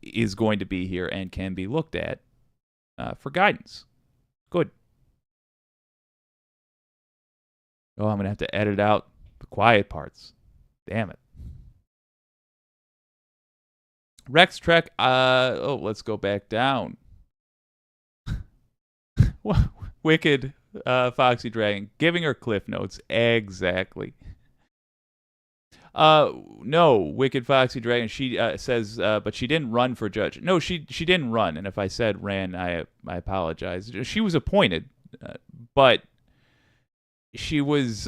is going to be here and can be looked at for guidance. Good. Oh, I'm going to have to edit out the quiet parts. Damn it. Rex Trek, let's go back down. Wicked Foxy Dragon, giving her cliff notes. Exactly. No, Wicked Foxy Dragon, she says, but she didn't run for judge. No, she didn't run, and if I said ran, I apologize. She was appointed, but she was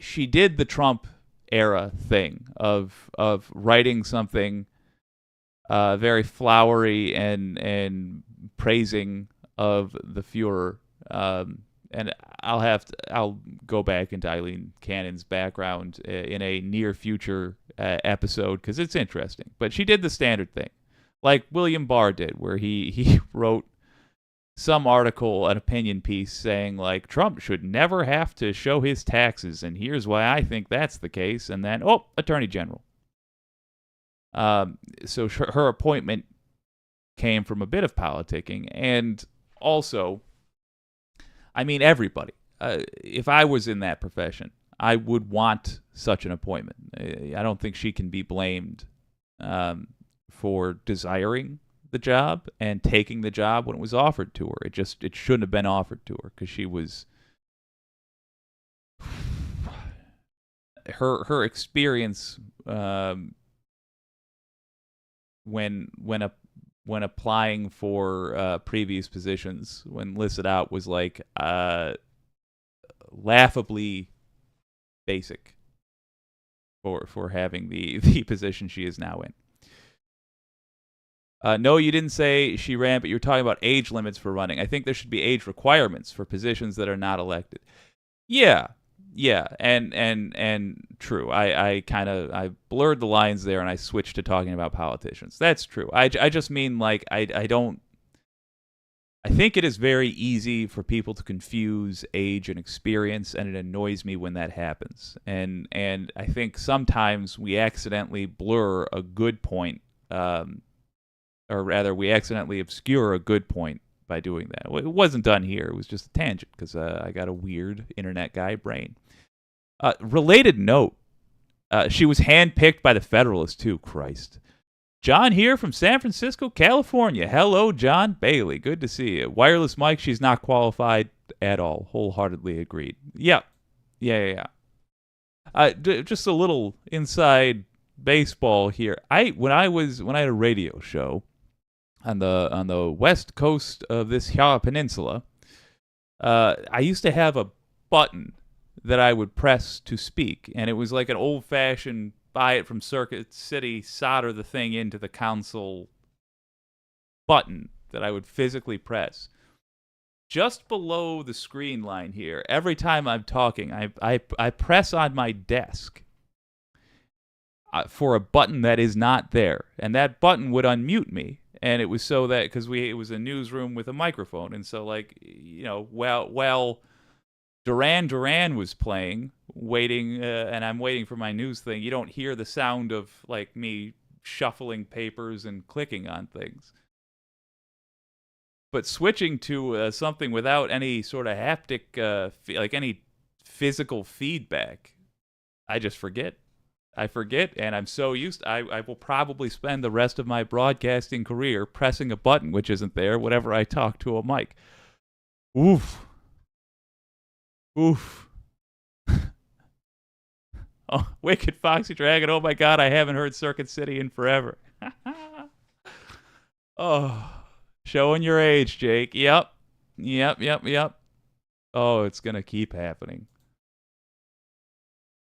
she did the Trump era thing of writing something very flowery and praising of the Fuhrer. And I'll go back into Eileen Cannon's background in a near future episode because it's interesting. But she did the standard thing, like William Barr did, where he wrote some article, an opinion piece saying like Trump should never have to show his taxes, and here's why I think that's the case. And then Attorney General. So her appointment came from a bit of politicking, and also, I mean, everybody. If I was in that profession, I would want such an appointment. I don't think she can be blamed for desiring the job and taking the job when it was offered to her. It shouldn't have been offered to her because she was her experience when applying for previous positions, when listed out, was like laughably basic for having the position she is now in. No, you didn't say she ran, but you're talking about age limits for running. I think there should be age requirements for positions that are not elected. Yeah, and true. I blurred the lines there and I switched to talking about politicians. That's true. I just mean like I don't I think it is very easy for people to confuse age and experience, and it annoys me when that happens. And I think sometimes we accidentally blur a good point, or rather, we accidentally obscure a good point by doing that. It wasn't done here. It was just a tangent because I got a weird internet guy brain. Related note, she was handpicked by the Federalist too, Christ. John here from San Francisco, California. Hello, John Bailey. Good to see you. Wireless mic, she's not qualified at all. Wholeheartedly agreed. Yep. Yeah. Just a little inside baseball here. When I had a radio show on the west coast of this here peninsula, I used to have a button that I would press to speak, and it was like an old-fashioned buy it from Circuit City, solder the thing into the console button that I would physically press. Just below the screen line here, every time I'm talking, I press on my desk for a button that is not there, and that button would unmute me. And it was so that, because it was a newsroom with a microphone, and so, like, you know, well, Duran Duran was playing, waiting, and I'm waiting for my news thing. You don't hear the sound of, like, me shuffling papers and clicking on things. But switching to something without any sort of haptic, like any physical feedback, I just forget. I forget, and I'm so used. I will probably spend the rest of my broadcasting career pressing a button which isn't there whenever I talk to a mic. Oof. Oh, Wicked Foxy Dragon. Oh my God, I haven't heard Circuit City in forever. Oh, showing your age, Jake. Yep. Oh, it's going to keep happening.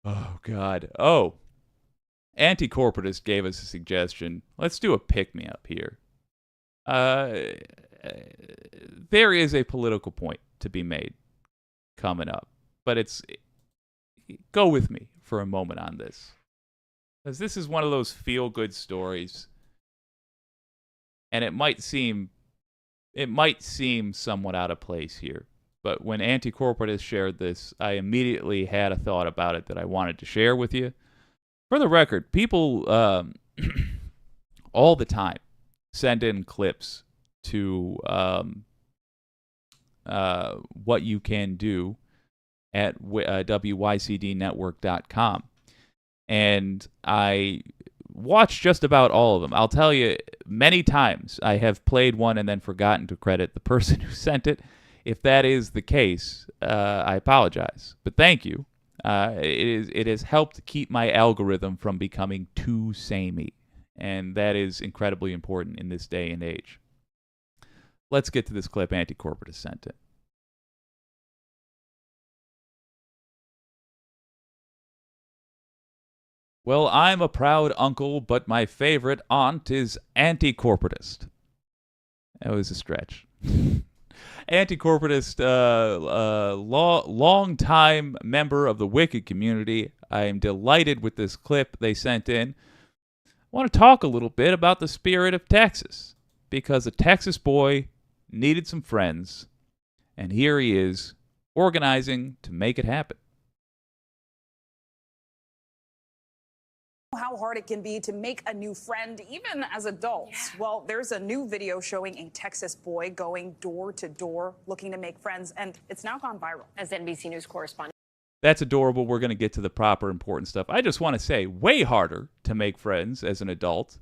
Oh, God. Oh, Anticorporatist gave us a suggestion. Let's do a pick-me-up here. There is a political point to be made coming up, but go with me for a moment on this, because this is one of those feel-good stories, and it might seem somewhat out of place here, but when Anticorporatist shared this, I immediately had a thought about it that I wanted to share with you. For the record, people all the time send in clips to what you can do at WYCDnetwork.com. And I watch just about all of them. I'll tell you, many times I have played one and then forgotten to credit the person who sent it. If that is the case, I apologize. But thank you. It has helped keep my algorithm from becoming too samey. And that is incredibly important in this day and age. Let's get to this clip Anticorporatist sent in. Well, I'm a proud uncle, but my favorite aunt is Anticorporatist. That was a stretch. Anticorporatist, long-time member of the Wicked community. I am delighted with this clip they sent in. I want to talk a little bit about the spirit of Texas, because a Texas boy needed some friends, and here he is, organizing to make it happen. How hard it can be to make a new friend, even as adults. Yeah. Well, there's a new video showing a Texas boy going door to door looking to make friends, and it's now gone viral. As NBC News correspondent. That's adorable. We're going to get to the proper important stuff. I just want to say, way harder to make friends as an adult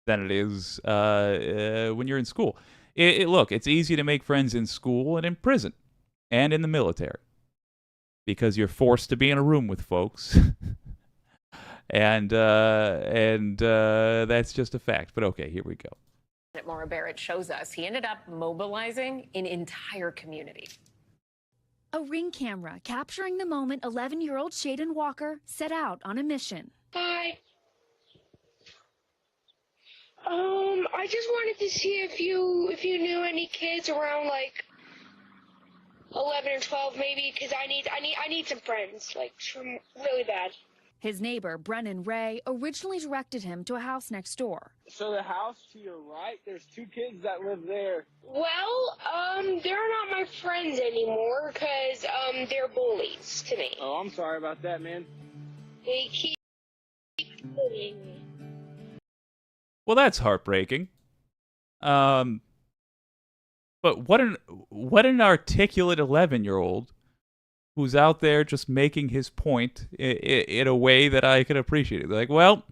than it is when you're in school. Look, it's easy to make friends in school and in prison and in the military because you're forced to be in a room with folks. And that's just a fact. But okay, here we go. Maura Barrett shows us he ended up mobilizing an entire community. A Ring camera capturing the moment 11-year-old Shaden Walker set out on a mission. Hi. I just wanted to see if you knew any kids around like 11 or 12 maybe, because I need some friends, like really bad. His neighbor, Brennan Ray, originally directed him to a house next door. So the house to your right, there's 2 kids that live there. Well, they're not my friends anymore because, they're bullies to me. Oh, I'm sorry about that, man. They keep bullying me. Well, that's heartbreaking. But what an articulate 11-year-old who's out there just making his point in a way that I can appreciate it. They're like, well,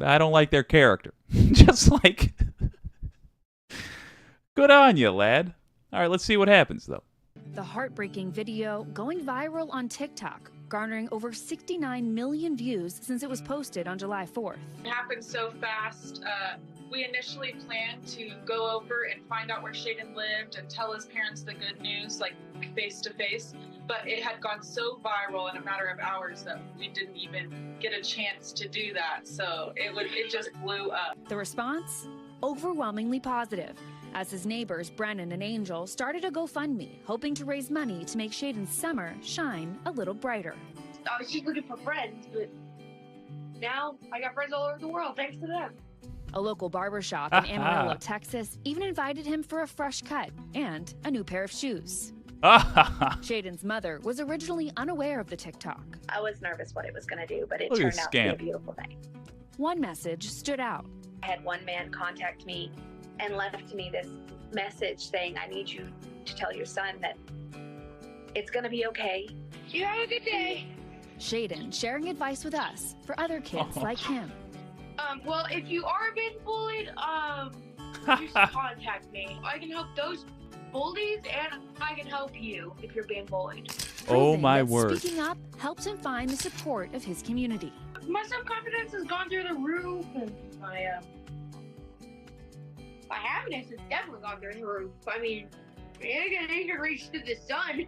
I don't like their character. Just like, good on you, lad. All right, let's see what happens, though. The heartbreaking video going viral on TikTok, garnering over 69 million views since it was posted on July 4th. It happened so fast. We initially planned to go over and find out where Shaden lived and tell his parents the good news, like face to face. But it had gone so viral in a matter of hours that we didn't even get a chance to do that. So it just blew up. The response? Overwhelmingly positive, as his neighbors, Brennan and Angel, started a GoFundMe, hoping to raise money to make Shaden's summer shine a little brighter. I was just looking for friends, but now I got friends all over the world thanks to them. A local barbershop in Amarillo, Texas, even invited him for a fresh cut and a new pair of shoes. Shaden's mother was originally unaware of the TikTok. I was nervous what it was going to do, but it Look at turned this out to be scam. a beautiful thing. One message stood out. I had one man contact me and left me this message saying, I need you to tell your son that it's going to be okay. You have a good day. Shaden sharing advice with us for other kids like him. Well, if you are being bullied, just contact me. I can help those bullies, and I can help you if you're being bullied. Oh Proving my that word. Speaking up helps him find the support of his community. My self-confidence has gone through the roof, and my happiness has definitely gone through the roof. I mean, you can reach to the sun.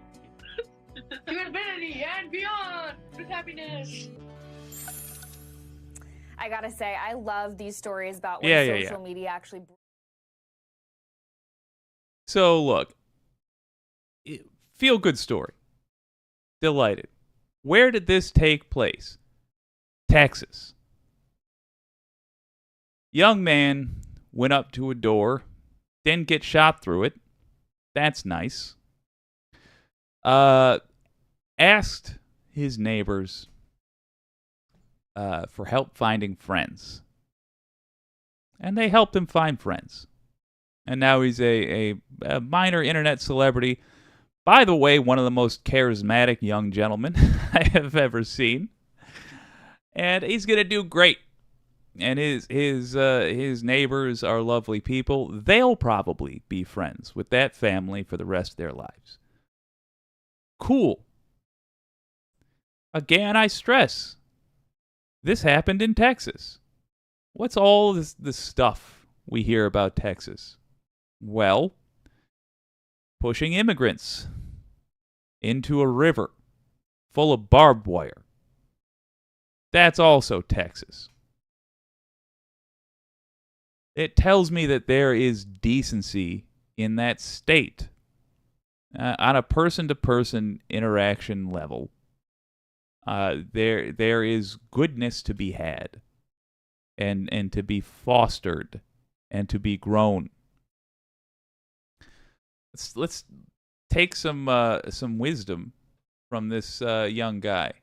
To infinity and beyond with happiness. I gotta say, I love these stories about when Yeah. social media actually. So, look, feel good story. Delighted. Where did this take place? Texas. Young man went up to a door, didn't get shot through it. That's nice. Asked his neighbors for help finding friends. And they helped him find friends. And now he's a minor internet celebrity. By the way, one of the most charismatic young gentlemen I have ever seen. And he's going to do great. And his neighbors are lovely people. They'll probably be friends with that family for the rest of their lives. Cool. Again, I stress, this happened in Texas. What's all this stuff we hear about Texas? Well, pushing immigrants into a river full of barbed wire. That's also Texas. It tells me that there is decency in that state on a person-to-person interaction level. There is goodness to be had, and to be fostered, and to be grown. Let's take some wisdom from this young guy.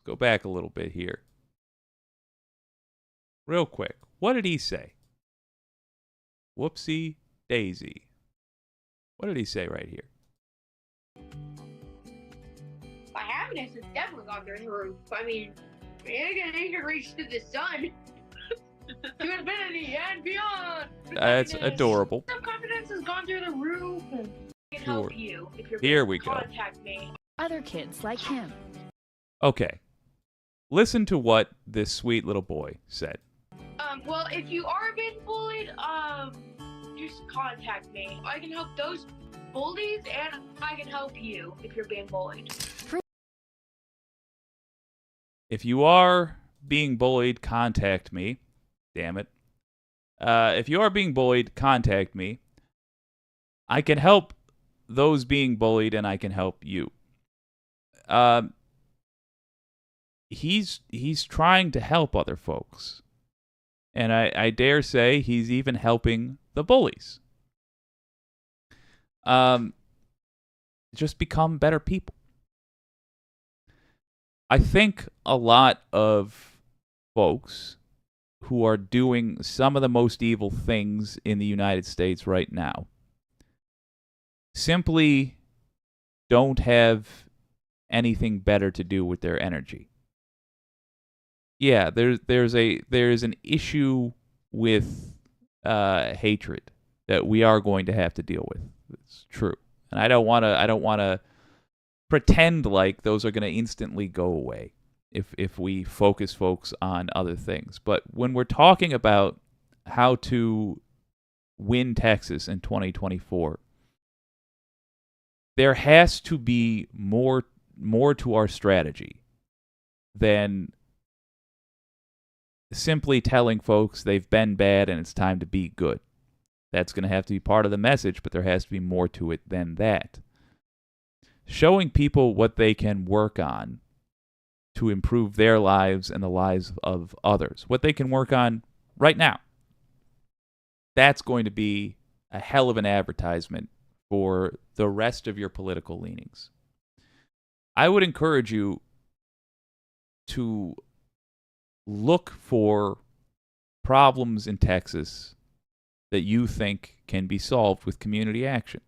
Go back a little bit here. Real quick. What did he say? Whoopsie daisy. What did he say right here? My happiness has definitely gone through the roof. I mean, you can reach to the sun. To infinity and beyond. That's adorable. Self-confidence has gone through the roof. And I can help you if you're Here we go. contact me. Other kids like him. Okay. Listen to what this sweet little boy said. Well, if you are being bullied, just contact me. I can help those bullies, and I can help you if you're being bullied. If you are being bullied, contact me. Damn it. If you are being bullied, contact me. I can help those being bullied, and I can help you. he's trying to help other folks. And I dare say he's even helping the bullies. Just become better people. I think a lot of folks who are doing some of the most evil things in the United States right now simply don't have anything better to do with their energy. Yeah, there's an issue with hatred that we are going to have to deal with. It's true, and I don't want to pretend like those are going to instantly go away if we focus folks on other things. But when we're talking about how to win Texas in 2024, there has to be more to our strategy than simply telling folks they've been bad and it's time to be good. That's going to have to be part of the message, but there has to be more to it than that. Showing people what they can work on to improve their lives and the lives of others, what they can work on right now. That's going to be a hell of an advertisement for the rest of your political leanings. I would encourage you to look for problems in Texas that you think can be solved with community action.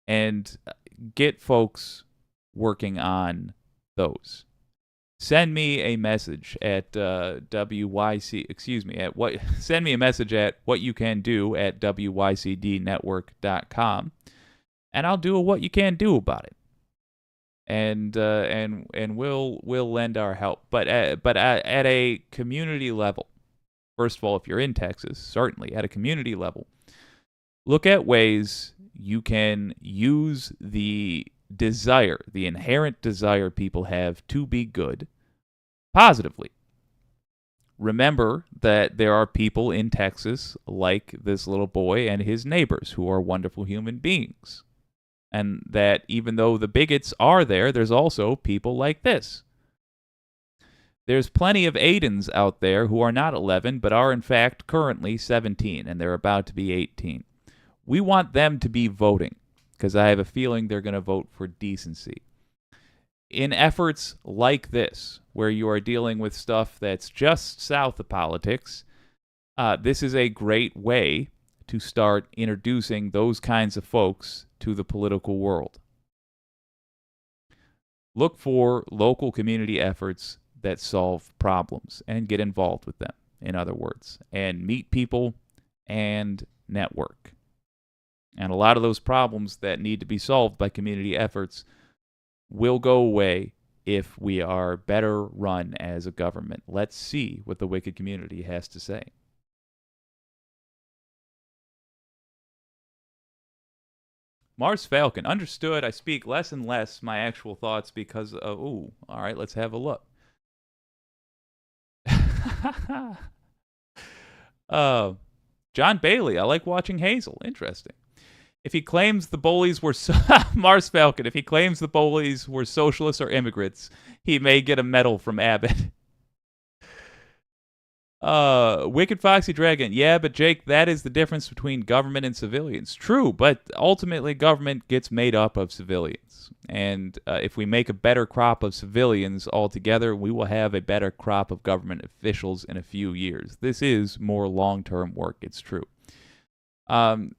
And get folks working on those. Send me a message at send me a message at whycdnetwork.com, and I'll do a what you can do about it. And we'll lend our help. But at a community level, first of all, if you're in Texas, certainly at a community level, look at ways you can use the desire, the inherent desire people have to be good, positively. Remember that there are people in Texas like this little boy and his neighbors who are wonderful human beings. And that even though the bigots are there, there's also people like this. There's plenty of Aidens out there who are not 11, but are in fact currently 17, and they're about to be 18. We want them to be voting, because I have a feeling they're going to vote for decency. In efforts like this, where you are dealing with stuff that's just south of politics, this is a great way to start introducing those kinds of folks to the political world. Look for local community efforts that solve problems and get involved with them, in other words, and meet people and network. And a lot of those problems that need to be solved by community efforts will go away if we are better run as a government. Let's see what the wicked community has to say. Mars Falcon, understood. I speak less and less my actual thoughts because of, all right, let's have a look. John Bailey, I like watching Hazel. Interesting. If he claims the bullies were Mars Falcon, if he claims the bullies were socialists or immigrants, he may get a medal from Abbott. Wicked Foxy Dragon, yeah, but Jake, that is the difference between government and civilians. True, but ultimately government gets made up of civilians. And if we make a better crop of civilians altogether, we will have a better crop of government officials in a few years. This is more long-term work, it's true.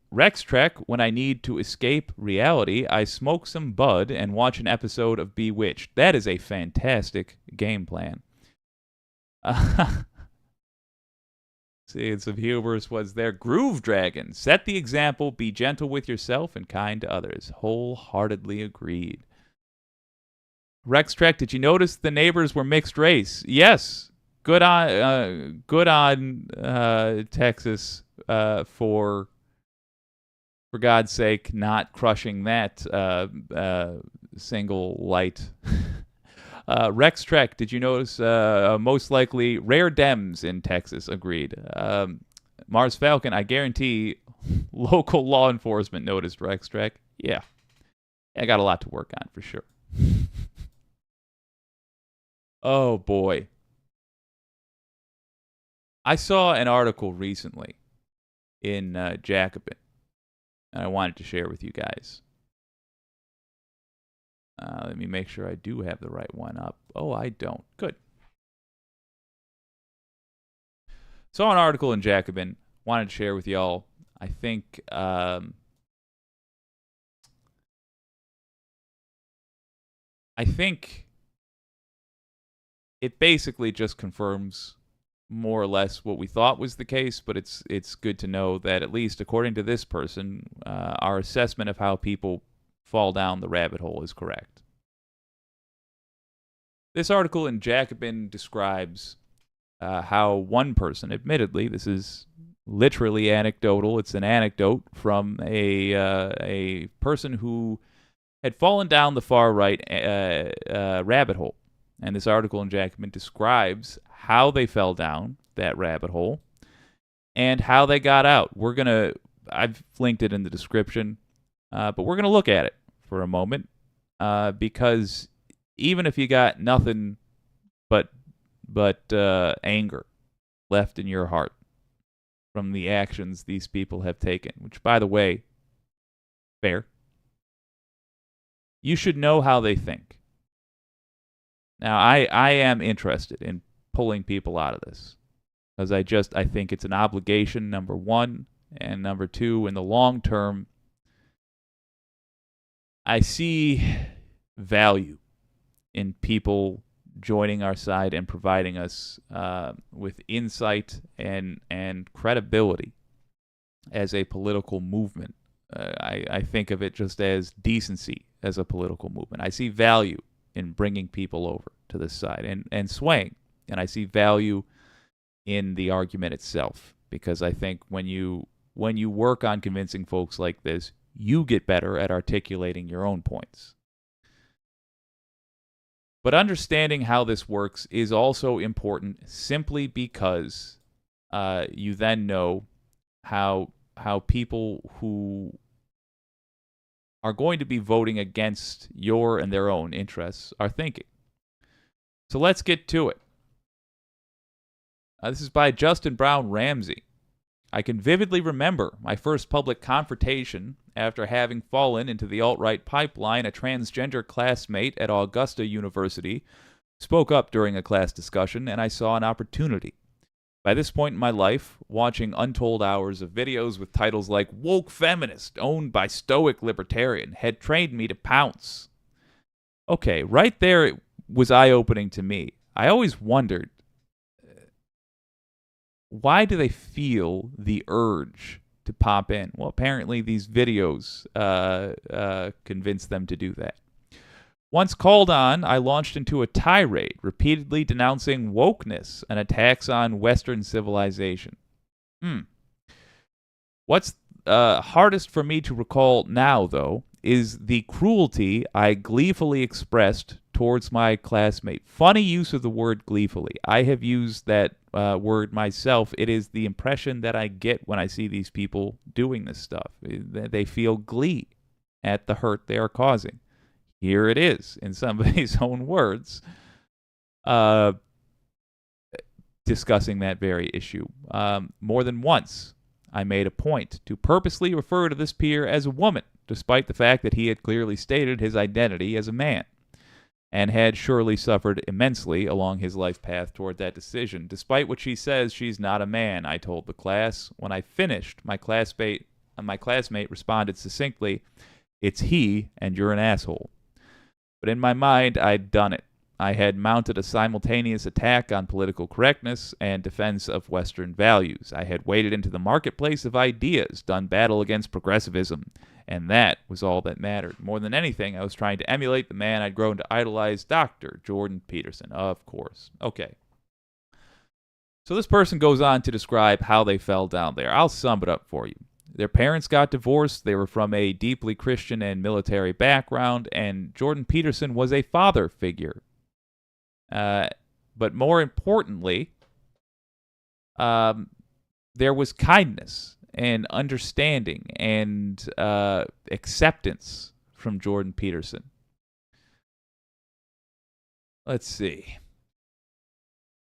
Rex Trek, when I need to escape reality, I smoke some bud and watch an episode of Bewitched. That is a fantastic game plan. See, some humorous was there. Groove Dragon, set the example, be gentle with yourself and kind to others. Wholeheartedly agreed. Rex Trek, did you notice the neighbors were mixed race? Yes. Good on Texas for God's sake, not crushing that single light. Rex Trek, did you notice most likely rare Dems in Texas? Agreed. Mars Falcon, I guarantee local law enforcement noticed Rex Trek. Yeah. I got a lot to work on for sure. Oh, boy. I saw an article recently in Jacobin, and I wanted to share with you guys. Let me make sure I do have the right one up. Oh, I don't. Good. Saw an article in Jacobin. Wanted to share with y'all. I think it basically just confirms more or less what we thought was the case, but it's good to know that at least according to this person, our assessment of how people fall down the rabbit hole is correct. This article in Jacobin describes how one person, admittedly, this is literally anecdotal. It's an anecdote from a person who had fallen down the far right rabbit hole. And this article in Jacobin describes how they fell down that rabbit hole and how they got out. I've linked it in the description, but we're going to look at it for a moment because even if you got nothing but anger left in your heart from the actions these people have taken, which, by the way, fair, you should know how they think. Now, I am interested in pulling people out of this because I think it's an obligation, number one, and number two, in the long term, I see value in people joining our side and providing us with insight and credibility as a political movement. I think of it just as decency as a political movement. I see value in bringing people over to this side and swaying. And I see value in the argument itself because I think when you work on convincing folks like this, you get better at articulating your own points. But understanding how this works is also important simply because you then know how people who are going to be voting against your and their own interests are thinking. So let's get to it. This is by Justin Brown Ramsey. I can vividly remember my first public confrontation after having fallen into the alt-right pipeline. A transgender classmate at Augusta University spoke up during a class discussion, and I saw an opportunity. By this point in my life, watching untold hours of videos with titles like Woke Feminist, owned by Stoic Libertarian, had trained me to pounce. Okay, right there it was eye-opening to me. I always wondered, why do they feel the urge to pop in? Well, apparently these videos convince them to do that. Once called on, I launched into a tirade, repeatedly denouncing wokeness and attacks on Western civilization. What's hardest for me to recall now, though, is the cruelty I gleefully expressed towards my classmate. Funny use of the word gleefully. I have used that word myself. It is the impression that I get when I see these people doing this stuff. They feel glee at the hurt they are causing. Here it is, in somebody's own words, discussing that very issue. More than once, I made a point to purposely refer to this peer as a woman, despite the fact that he had clearly stated his identity as a man, and had surely suffered immensely along his life path toward that decision. Despite what she says, she's not a man, I told the class. When I finished, my classmate responded succinctly, "It's he, and you're an asshole." But in my mind, I'd done it. I had mounted a simultaneous attack on political correctness and defense of Western values. I had waded into the marketplace of ideas, done battle against progressivism, and that was all that mattered. More than anything, I was trying to emulate the man I'd grown to idolize, Dr. Jordan Peterson, of course. Okay. So this person goes on to describe how they fell down there. I'll sum it up for you. Their parents got divorced. They were from a deeply Christian and military background, and Jordan Peterson was a father figure. But more importantly, there was kindness and understanding and acceptance from Jordan Peterson. Let's see.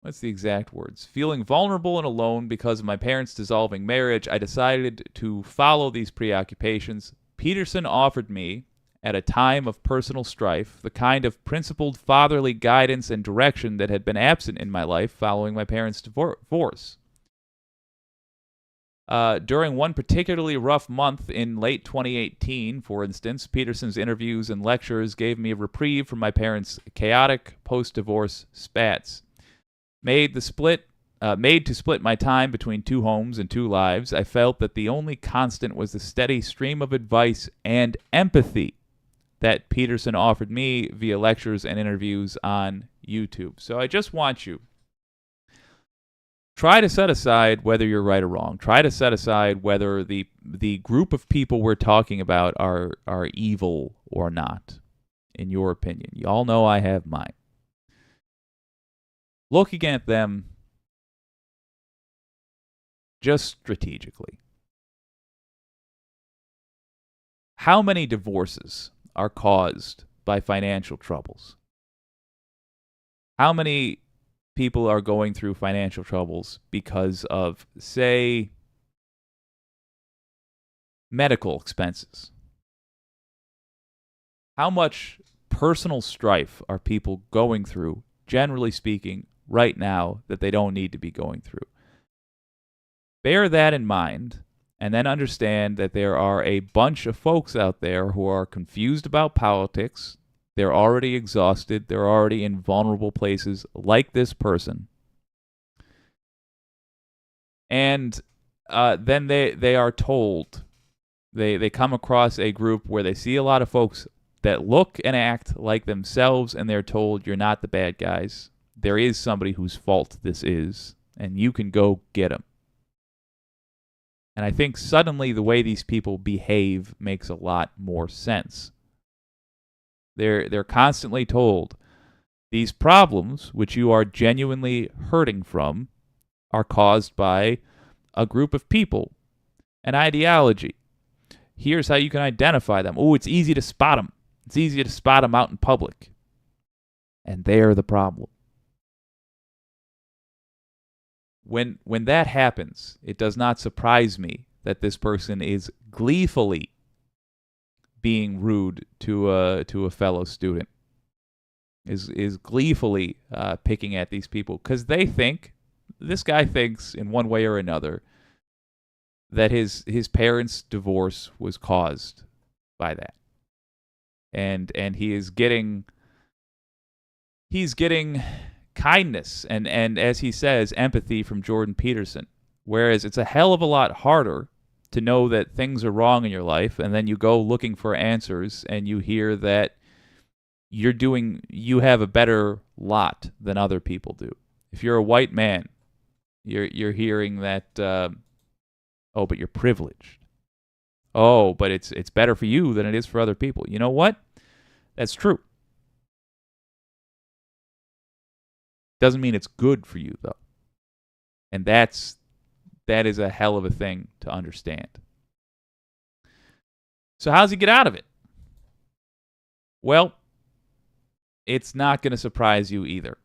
What's the exact words? Feeling vulnerable and alone because of my parents' dissolving marriage, I decided to follow these preoccupations. Peterson offered me, at a time of personal strife, the kind of principled fatherly guidance and direction that had been absent in my life following my parents' divorce. During one particularly rough month in late 2018, for instance, Peterson's interviews and lectures gave me a reprieve from my parents' chaotic post-divorce spats. Made to split my time between two homes and two lives, I felt that the only constant was the steady stream of advice and empathy that Peterson offered me via lectures and interviews on YouTube. So I just want you, try to set aside whether you're right or wrong. Try to set aside whether the group of people we're talking about are evil or not, in your opinion. You all know I have mine. Looking at them just strategically. How many divorces are caused by financial troubles? How many people are going through financial troubles because of, say, medical expenses? How much personal strife are people going through, generally speaking, right now that they don't need to be going through? Bear that in mind, and then understand that there are a bunch of folks out there who are confused about politics. They're already exhausted. They're already in vulnerable places like this person. And then they are told, they come across a group where they see a lot of folks that look and act like themselves, and they're told, you're not the bad guys. There is somebody whose fault this is, and you can go get them. And I think suddenly the way these people behave makes a lot more sense. They're constantly told, these problems, which you are genuinely hurting from, are caused by a group of people, an ideology. Here's how you can identify them. Oh, it's easy to spot them. It's easy to spot them out in public. And they're the problem. When that happens, it does not surprise me that this person is gleefully being rude to a fellow student, is gleefully picking at these people, because this guy thinks in one way or another that his parents' divorce was caused by that, and he's getting kindness and as he says, empathy from Jordan Peterson. Whereas it's a hell of a lot harder to know that things are wrong in your life, and then you go looking for answers and you hear that you have a better lot than other people do. If you're a white man, you're hearing that oh, but you're privileged. Oh, but it's better for you than it is for other people. You know what? That's true. Doesn't mean it's good for you, though. And that is a hell of a thing to understand. So how does he get out of it? Well, it's not going to surprise you either.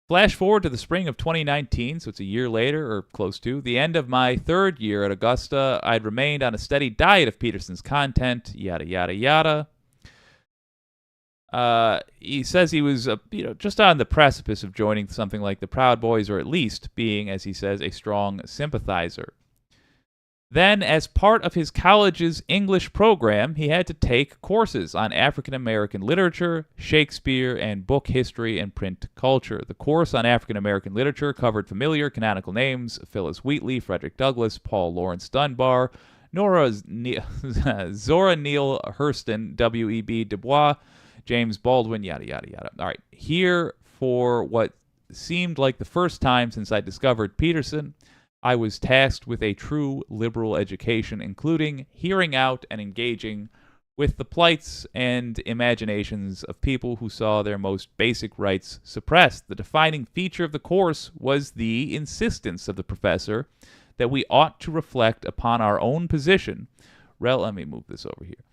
Flash forward to the spring of 2019, so it's a year later, or close to, the end of my third year at Augusta. I'd remained on a steady diet of Peterson's content, yada, yada, yada. He says he was, just on the precipice of joining something like the Proud Boys, or at least being, as he says, a strong sympathizer. Then, as part of his college's English program, he had to take courses on African American literature, Shakespeare, and book history and print culture. The course on African American literature covered familiar canonical names: Phyllis Wheatley, Frederick Douglass, Paul Laurence Dunbar, Zora Neale Hurston, W.E.B. Du Bois, James Baldwin, yada, yada, yada. All right, here for what seemed like the first time since I discovered Peterson, I was tasked with a true liberal education, including hearing out and engaging with the plights and imaginations of people who saw their most basic rights suppressed. The defining feature of the course was the insistence of the professor that we ought to reflect upon our own position. Let me move this over here.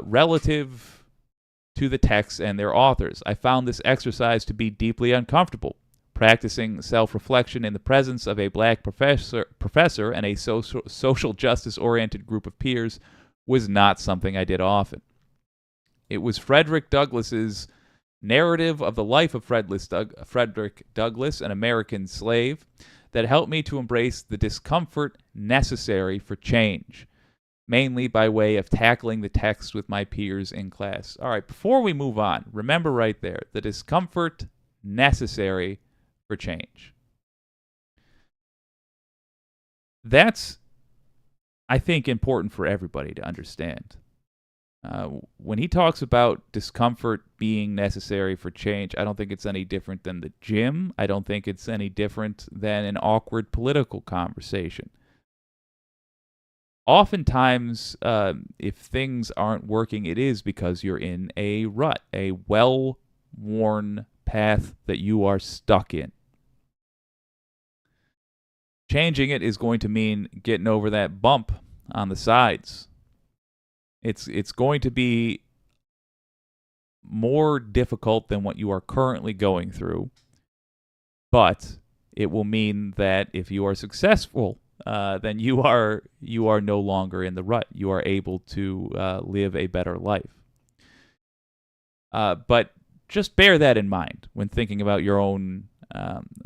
Relative to the texts and their authors. I found this exercise to be deeply uncomfortable. Practicing self-reflection in the presence of a black professor and a social justice-oriented group of peers was not something I did often. It was Frederick Douglass's narrative of the life of Frederick Douglass, an American slave, that helped me to embrace the discomfort necessary for change, mainly by way of tackling the text with my peers in class. All right, before we move on, remember right there, the discomfort necessary for change. That's, I think, important for everybody to understand. When he talks about discomfort being necessary for change, I don't think it's any different than the gym. I don't think it's any different than an awkward political conversation. Oftentimes, if things aren't working, it is because you're in a rut, a well-worn path that you are stuck in. Changing it is going to mean getting over that bump on the sides. It's going to be more difficult than what you are currently going through, but it will mean that if you are successful, then you are no longer in the rut. You are able to live a better life. But just bear that in mind when thinking about your own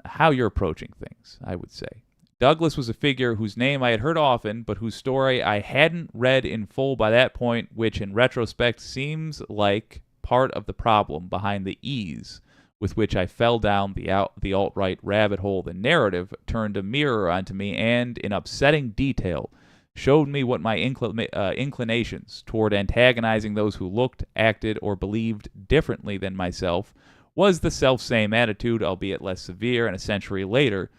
how you're approaching things, I would say. Douglass was a figure whose name I had heard often, but whose story I hadn't read in full by that point, which in retrospect seems like part of the problem behind the ease with which I fell down the alt-right rabbit hole. The narrative turned a mirror onto me and, in upsetting detail, showed me what my inclinations toward antagonizing those who looked, acted, or believed differently than myself was the self-same attitude, albeit less severe, and a century later,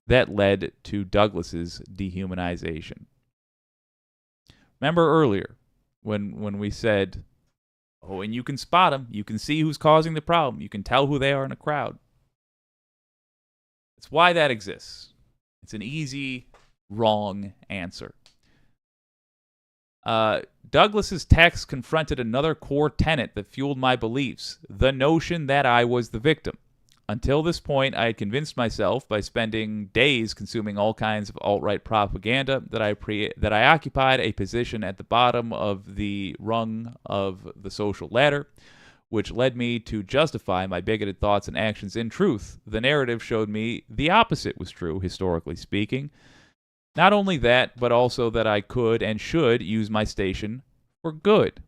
that led to Douglass's dehumanization. Remember earlier when we said, oh, and you can spot them, you can see who's causing the problem, you can tell who they are in a crowd. It's why that exists. It's an easy, wrong answer. Douglass's text confronted another core tenet that fueled my beliefs, the notion that I was the victim. Until this point, I had convinced myself by spending days consuming all kinds of alt-right propaganda that I occupied a position at the bottom of the rung of the social ladder, which led me to justify my bigoted thoughts and actions. In truth, the narrative showed me the opposite was true, historically speaking. Not only that, but also that I could and should use my station for good.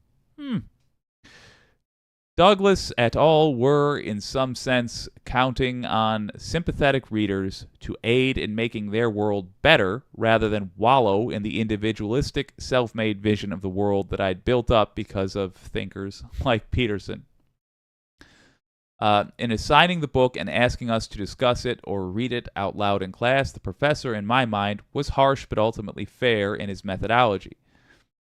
Douglass et al. Were, in some sense, counting on sympathetic readers to aid in making their world better rather than wallow in the individualistic, self-made vision of the world that I'd built up because of thinkers like Peterson. In assigning the book and asking us to discuss it or read it out loud in class, the professor, in my mind, was harsh but ultimately fair in his methodology.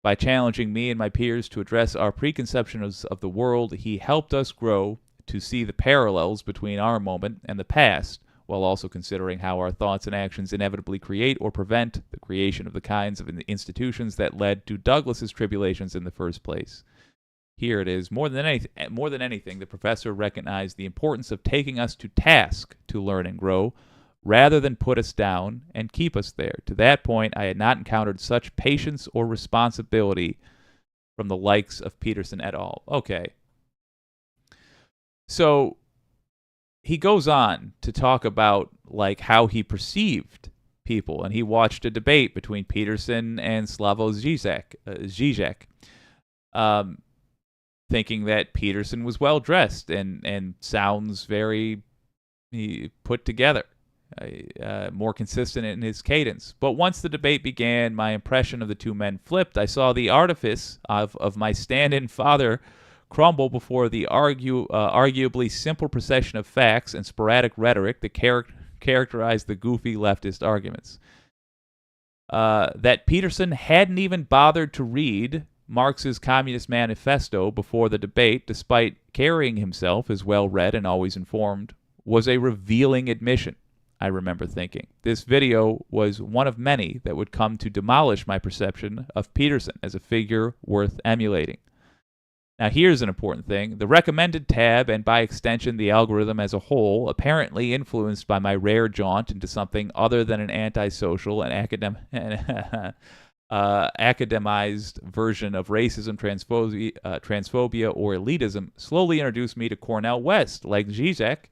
By challenging me and my peers to address our preconceptions of the world, he helped us grow to see the parallels between our moment and the past, while also considering how our thoughts and actions inevitably create or prevent the creation of the kinds of institutions that led to Douglass's tribulations in the first place. Here it is. More than anything, the professor recognized the importance of taking us to task to learn and grow, rather than put us down and keep us there. To that point, I had not encountered such patience or responsibility from the likes of Peterson et al. Okay. So he goes on to talk about like how he perceived people, and he watched a debate between Peterson and Slavoj Žižek, thinking that Peterson was well-dressed and sounds very put together. More consistent in his cadence. But once the debate began, my impression of the two men flipped. I saw the artifice of my stand-in father crumble before the arguably simple procession of facts and sporadic rhetoric that characterized the goofy leftist arguments. That Peterson hadn't even bothered to read Marx's Communist Manifesto before the debate, despite carrying himself as well-read and always informed, was a revealing admission. I remember thinking. This video was one of many that would come to demolish my perception of Peterson as a figure worth emulating. Now, here's an important thing. The recommended tab, and by extension the algorithm as a whole, apparently influenced by my rare jaunt into something other than an antisocial and academized version of racism, transphobia, or elitism, slowly introduced me to Cornel West. Like Zizek,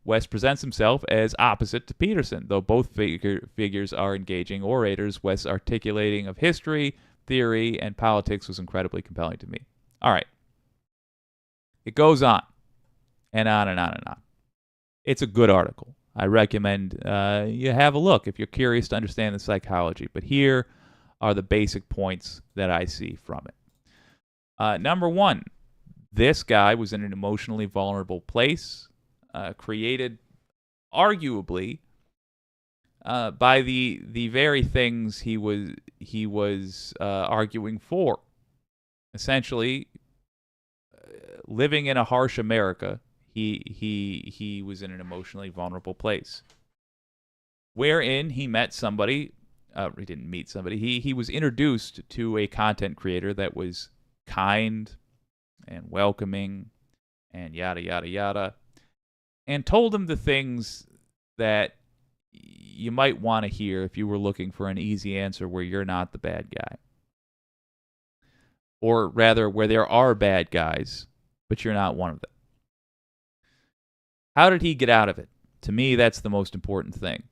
West presents himself as opposite to Peterson. Though both figures are engaging orators, West's articulating of history, theory, and politics was incredibly compelling to me. All right. It goes on and on and on and on. It's a good article. I recommend you have a look if you're curious to understand the psychology. But here are the basic points that I see from it. Number one, this guy was in an emotionally vulnerable place, created arguably by the very things he was arguing for. Essentially, living in a harsh America, he was in an emotionally vulnerable place, wherein he met somebody. He didn't meet somebody. He was introduced to a content creator that was kind and welcoming and yada yada yada, and told him the things that you might want to hear if you were looking for an easy answer where you're not the bad guy. Or rather, where there are bad guys, but you're not one of them. How did he get out of it? To me, that's the most important thing.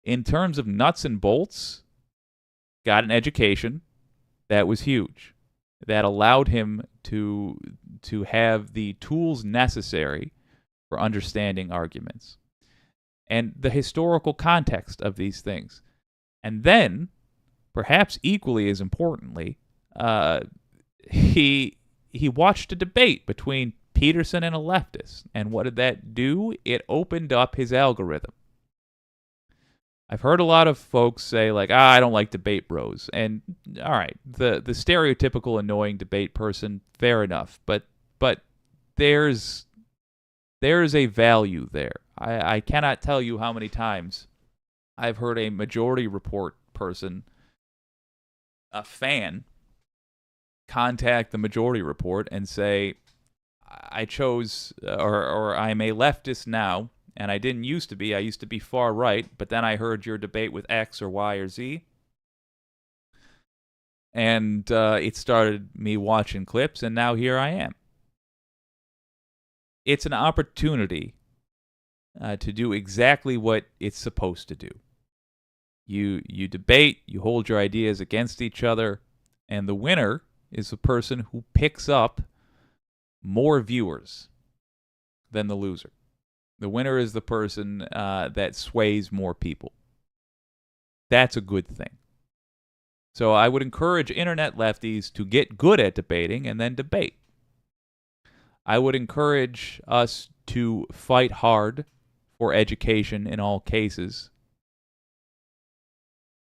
In terms of nuts and bolts, got an education. That was huge. That allowed him to have the tools necessary for understanding arguments and the historical context of these things. And then, perhaps equally as importantly, he watched a debate between Peterson and a leftist. And what did that do? It opened up his algorithm. I've heard a lot of folks say, like, I don't like debate bros. And, all right, the stereotypical annoying debate person, fair enough. But there's a value there. I cannot tell you how many times I've heard a Majority Report person, a fan, contact the Majority Report and say, I chose, or I'm a leftist now, and I didn't used to be. I used to be far right, but then I heard your debate with X or Y or Z, and it started me watching clips, and now here I am. It's an opportunity to do exactly what it's supposed to do. You debate, you hold your ideas against each other, and the winner is the person who picks up more viewers than the loser. The winner is the person that sways more people. That's a good thing. So I would encourage internet lefties to get good at debating and then debate. I would encourage us to fight hard for education in all cases.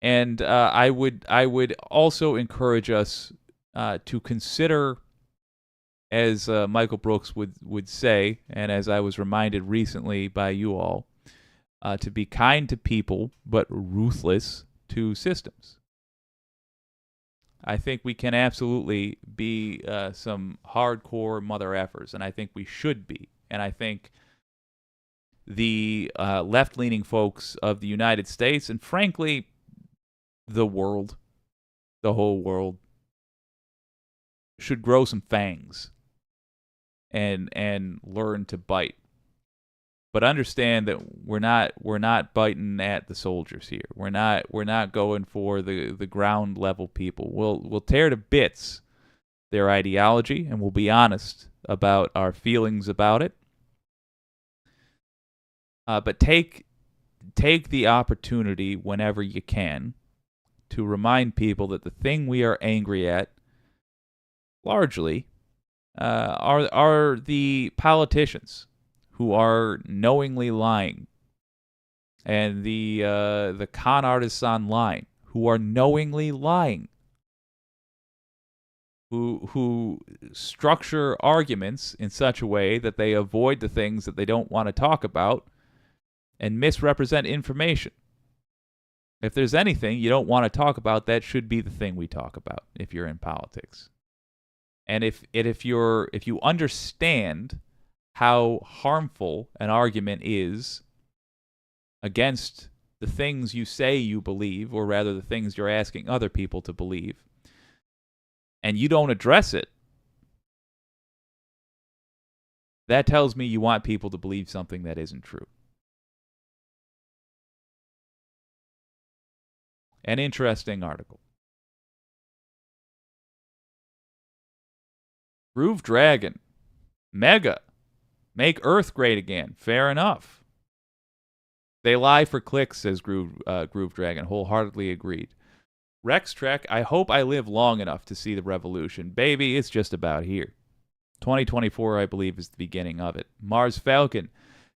And I would also encourage us to consider, as Michael Brooks would say, and as I was reminded recently by you all, to be kind to people but ruthless to systems. I think we can absolutely be some hardcore mother effers, and I think we should be. And I think the left-leaning folks of the United States, and frankly, the world, the whole world, should grow some fangs and learn to bite. But understand that we're not biting at the soldiers here. We're not going for the ground level people. We'll tear to bits their ideology, and we'll be honest about our feelings about it. But take the opportunity whenever you can to remind people that the thing we are angry at, largely, are the politicians who are knowingly lying, and the con artists online who are knowingly lying, who structure arguments in such a way that they avoid the things that they don't want to talk about and misrepresent information. If there's anything you don't want to talk about, that should be the thing we talk about if you're in politics. And if you understand how harmful an argument is against the things you say you believe, or rather the things you're asking other people to believe, and you don't address it, that tells me you want people to believe something that isn't true. An interesting article. Groove Dragon. MAGA. Make Earth great again. Fair enough. They lie for clicks, says Groove Dragon. Wholeheartedly agreed. Rex Trek. I hope I live long enough to see the revolution. Baby, it's just about here. 2024, I believe, is the beginning of it. Mars Falcon.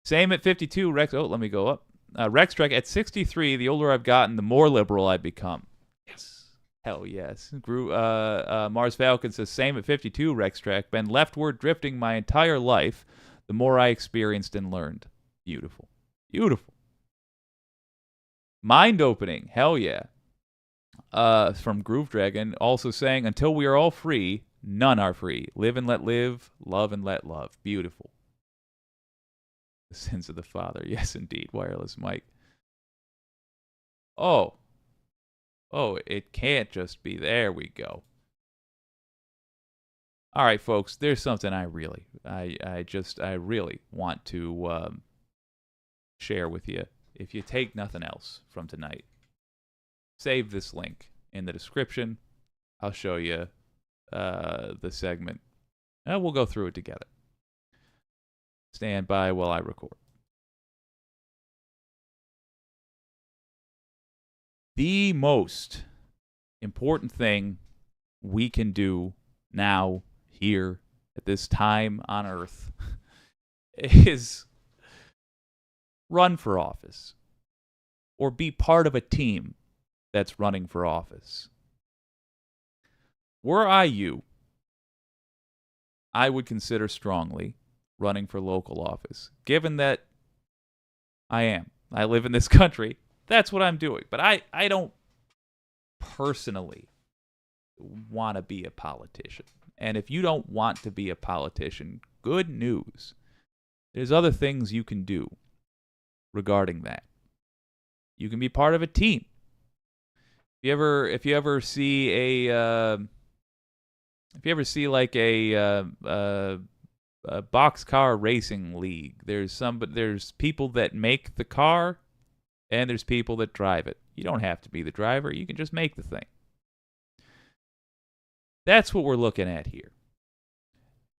Same at 52. Rex. Oh, let me go up. Rex Trek. At 63, the older I've gotten, the more liberal I've become. Yes. Hell yes. Mars Falcon says, same at 52, Rex Trek. Been leftward drifting my entire life. The more I experienced and learned. Beautiful. Beautiful. Mind-opening. Hell yeah. From Groove Dragon, also saying, until we are all free, none are free. Live and let live. Love and let love. Beautiful. The sins of the father. Yes, indeed. Wireless Mike. Oh, it can't just be. There we go. All right, folks. There's something I really want to share with you. If you take nothing else from tonight, save this link in the description. I'll show you the segment. And we'll go through it together. Stand by while I record. The most important thing we can do now, here, at this time on Earth, is run for office. Or be part of a team that's running for office. Were I you, I would consider strongly running for local office. Given that I live in this country, that's what I'm doing. But I don't personally want to be a politician. And if you don't want to be a politician, good news. There's other things you can do regarding that. You can be part of a team. If you ever see like a boxcar racing league, there's people that make the car and there's people that drive it. You don't have to be the driver. You can just make the thing. That's what we're looking at here.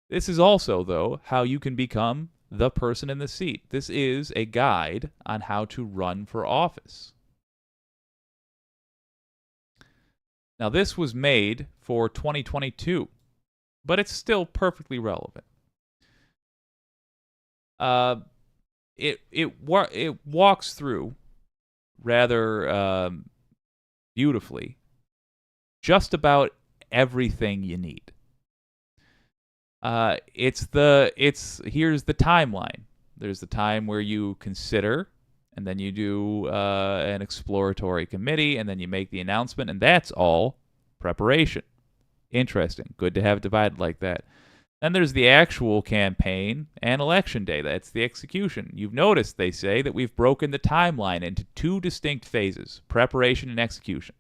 This is also, though, how you can become the person in the seat. This is a guide on how to run for office. Now, this was made for 2022, but it's still perfectly relevant. It walks through rather beautifully just about everything you need. Here's the timeline. There's the time where you consider, and then you do an exploratory committee, and then you make the announcement, and that's all preparation. Interesting. Good to have it divided like that. Then there's the actual campaign and election day. That's the execution. You've noticed, they say, that we've broken the timeline into two distinct phases, preparation and execution.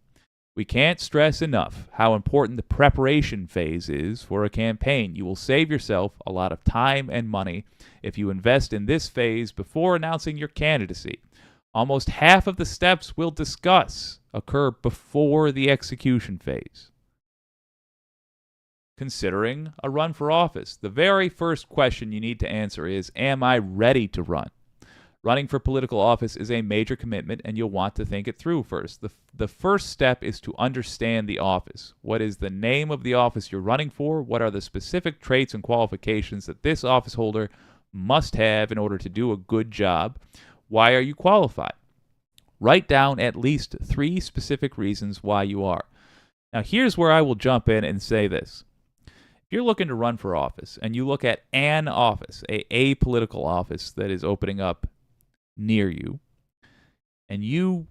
We can't stress enough how important the preparation phase is for a campaign. You will save yourself a lot of time and money if you invest in this phase before announcing your candidacy. Almost half of the steps we'll discuss occur before the execution phase. Considering a run for office, the very first question you need to answer is, am I ready to run? Running for political office is a major commitment, and you'll want to think it through first. The first step is to understand the office. What is the name of the office you're running for? What are the specific traits and qualifications that this office holder must have in order to do a good job? Why are you qualified? Write down at least 3 specific reasons why you are. Now, here's where I will jump in and say this. If you're looking to run for office, and you look at an office, a political office that is opening up near you, and you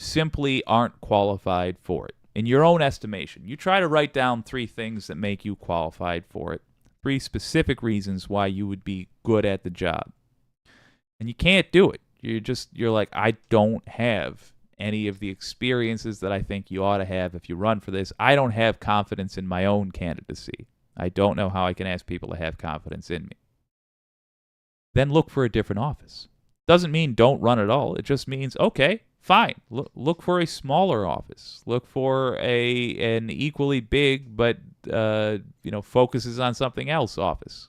simply aren't qualified for it. in your own estimation. You try to write down 3 things that make you qualified for it. 3 specific reasons why you would be good at the job. And you can't do it. You're like, I don't have any of the experiences that I think you ought to have if you run for this. I don't have confidence in my own candidacy. I don't know how I can ask people to have confidence in me. Then look for a different office. Doesn't mean don't run at all. It just means, okay, fine. Look for a smaller office. Look for an equally big but focuses on something else office.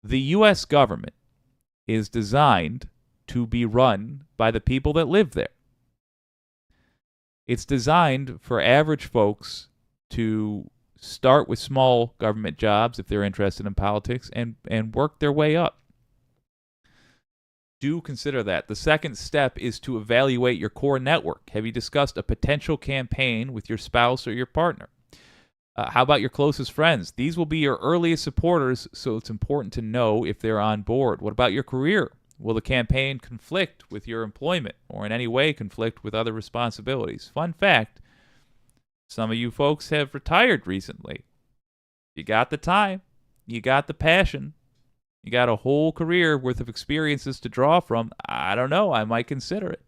The U.S. government is designed to be run by the people that live there. It's designed for average folks to start with small government jobs if they're interested in politics and work their way up. Do consider that. The second step is to evaluate your core network. Have you discussed a potential campaign with your spouse or your partner? How about your closest friends? These will be your earliest supporters, so it's important to know if they're on board. What about your career? Will the campaign conflict with your employment or in any way conflict with other responsibilities? Fun fact, some of you folks have retired recently. You got the time. You got the passion. You got a whole career worth of experiences to draw from. I don't know. I might consider it.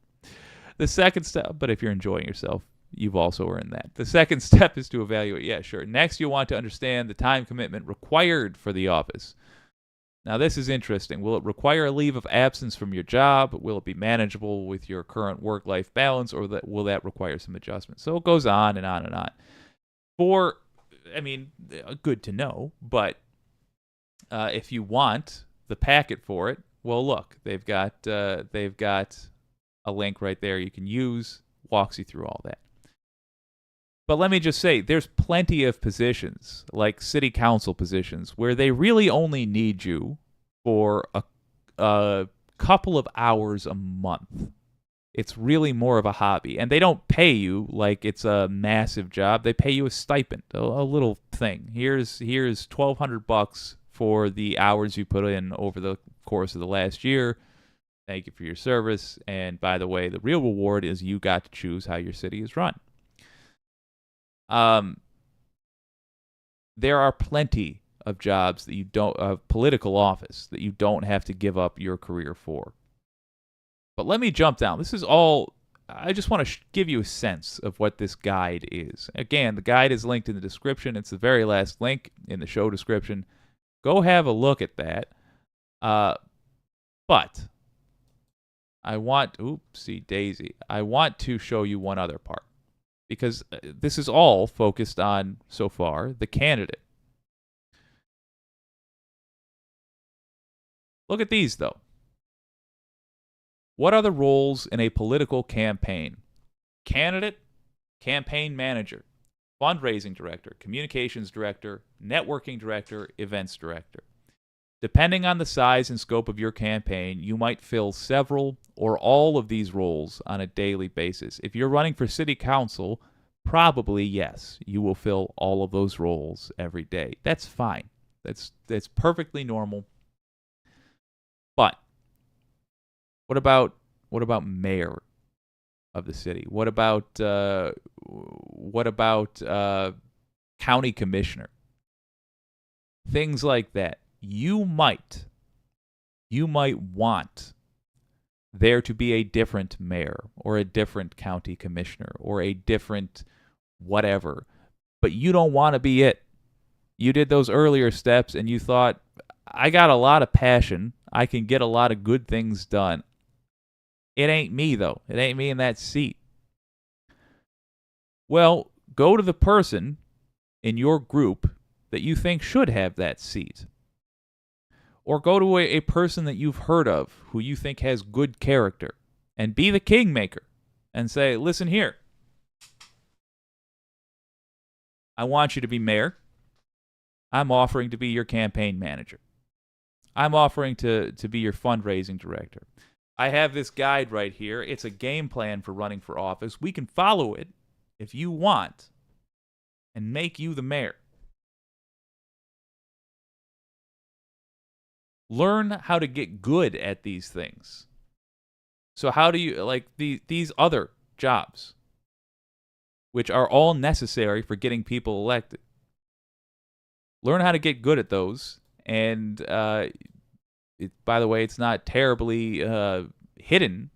The second step, but if you're enjoying yourself, you've also earned that. The second step is to evaluate. Yeah, sure. Next, you'll want to understand the time commitment required for the office. Now, this is interesting. Will it require a leave of absence from your job? Will it be manageable with your current work-life balance, or will that require some adjustment? So it goes on and on and on. Good to know, but if you want the packet for it, well, look, they've got a link right there you can use, walks you through all that. But let me just say, there's plenty of positions, like city council positions, where they really only need you for a couple of hours a month. It's really more of a hobby. And they don't pay you like it's a massive job. They pay you a stipend, a little thing. Here's $1,200 for the hours you put in over the course of the last year. Thank you for your service. And by the way, the real reward is you got to choose how your city is run. There are plenty of jobs that you don't, political office that you don't have to give up your career for. But let me jump down. This is all, I just want to give you a sense of what this guide is. Again, the guide is linked in the description. It's the very last link in the show description. Go have a look at that. But I want, oopsie daisy, I want to show you one other part. Because this is all focused on, so far, the candidate. Look at these, though. What are the roles in a political campaign? Candidate, campaign manager, fundraising director, communications director, networking director, events director. Depending on the size and scope of your campaign, you might fill several or all of these roles on a daily basis. If you're running for city council, probably yes, you will fill all of those roles every day. That's fine. That's perfectly normal. But what about mayor of the city? What about county commissioner? Things like that. You might want there to be a different mayor or a different county commissioner or a different whatever, but you don't want to be it. You did those earlier steps and you thought, I got a lot of passion. I can get a lot of good things done. It ain't me, though. It ain't me in that seat. Well, go to the person in your group that you think should have that seat. Or go to a person that you've heard of who you think has good character and be the kingmaker and say, listen here. I want you to be mayor. I'm offering to be your campaign manager. I'm offering to be your fundraising director. I have this guide right here. It's a game plan for running for office. We can follow it if you want and make you the mayor. Learn how to get good at these things. So how do you, like these other jobs which are all necessary for getting people elected. Learn how to get good at those. And by the way, it's not terribly hidden